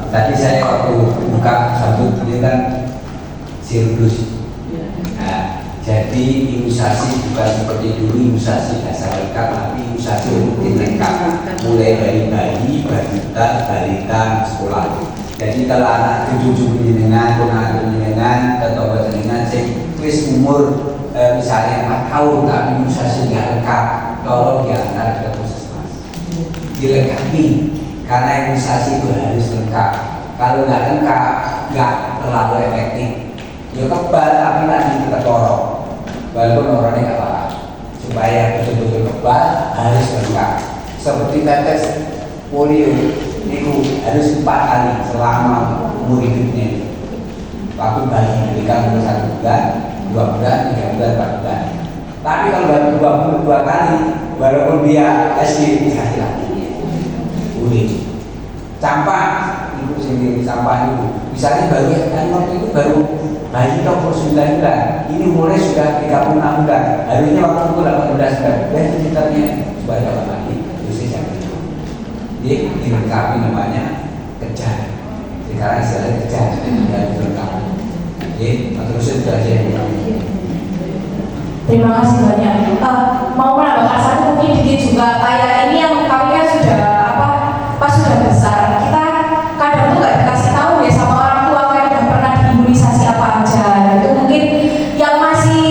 tadi saya waktu buka sambut ini kan siklus. Nah, jadi imunisasi bukan seperti dulu imunisasi dasar lengkap, tapi imunisasi rutin lengkap, mulai dari bayi, balita, sekolah. Jadi kalau anak tujuh jenengan, anak jenengan, atau jenengan, wis umur misalnya 4 tahun, tapi imunisasi nggak lengkap, tolong diantar ke puskesmas, dilengkapi, karena imunisasi itu harus lengkap. Kalau nggak lengkap, nggak terlalu efektif. Ya kebal, tapi nanti kita torok, walaupun orangnya nggak apa-apa. Supaya betul-betul kebal harus lengkap. Seperti tetes polio itu harus 4 kali selama umur hidupnya. Waktu bayi diberikan umur 1 bulan, 2 bulan, 3 bulan, 4 bulan. Tapi kalau baru 22 kali, walaupun dia SD dikasih lagi, boleh. Campak, ibu sendiri sampah itu. Misalnya bayi kan waktu itu baru bayi umur 9 bulan, ini umurnya sudah 36 bulan. Harusnya waktu itu 18 bulan. Dan sekitarnya supaya dapat lagi dosis yang itu. Jadi dilengkapi namanya kejar. Sekarang istilahnya kejar dan dilengkapi. Jadi terusnya sudah aja. Terima kasih banyak. Mau menambahkan satu mungkin dikit juga, kayak ini yang kami kan sudah pas sudah besar, kita kadang tuh nggak dikasih tahu ya sama orang tua kayak udah pernah diimunisasi apa aja. Itu mungkin yang masih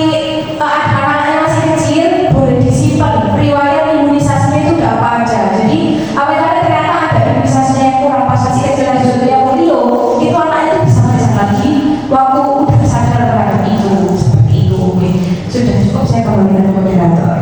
anak-anaknya masih kecil boleh disimpan riwayat imunisasinya itu udah apa aja. Jadi apabila ternyata ada imunisasinya yang kurang pas masih kecil dan contohnya polio, itu anak itu bisa belajar lagi waktu udah sadar terhadap itu. Seperti itu. Oke. Sudah cukup, saya kembali ke moderator.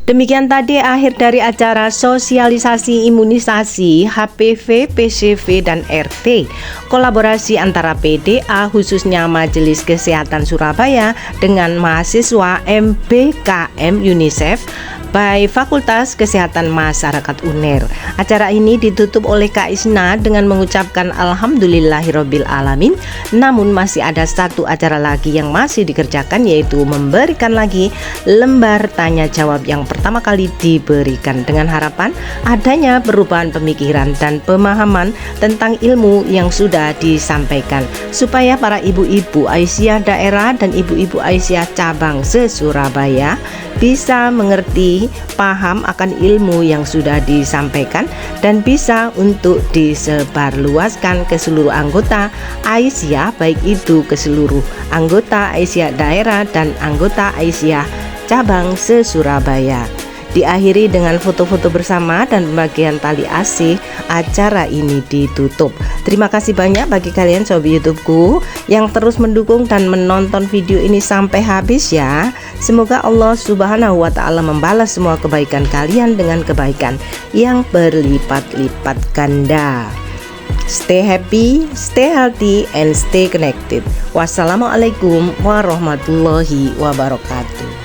Demikian tadi akhir dari acara sosialisasi imunisasi HPV, PCV, dan RT. Kolaborasi antara PDA khususnya Majelis Kesehatan Surabaya dengan mahasiswa MBKM UNICEF by Fakultas Kesehatan Masyarakat UNER. Acara ini ditutup oleh Kak Isna dengan mengucapkan Alhamdulillahirabbil alamin. Namun masih ada satu acara lagi yang masih dikerjakan, yaitu memberikan lagi lembar tanya jawab yang pertama kali diberikan, dengan harapan adanya perubahan pemikiran dan pemahaman tentang ilmu yang sudah disampaikan, supaya para ibu-ibu Aisyah daerah dan ibu-ibu Aisyah cabang se-Surabaya bisa mengerti, paham akan ilmu yang sudah disampaikan, dan bisa untuk disebarluaskan ke seluruh anggota Aisyah, baik itu ke seluruh anggota Aisyah daerah dan anggota Aisyah cabang se-Surabaya. Diakhiri dengan foto-foto bersama dan pembagian tali asih, acara ini ditutup. Terima kasih banyak bagi kalian sobat YouTubeku yang terus mendukung dan menonton video ini sampai habis ya. Semoga Allah Subhanahu wa Ta'ala membalas semua kebaikan kalian dengan kebaikan yang berlipat-lipat ganda. Stay happy, stay healthy, and stay connected. Wassalamualaikum warahmatullahi wabarakatuh.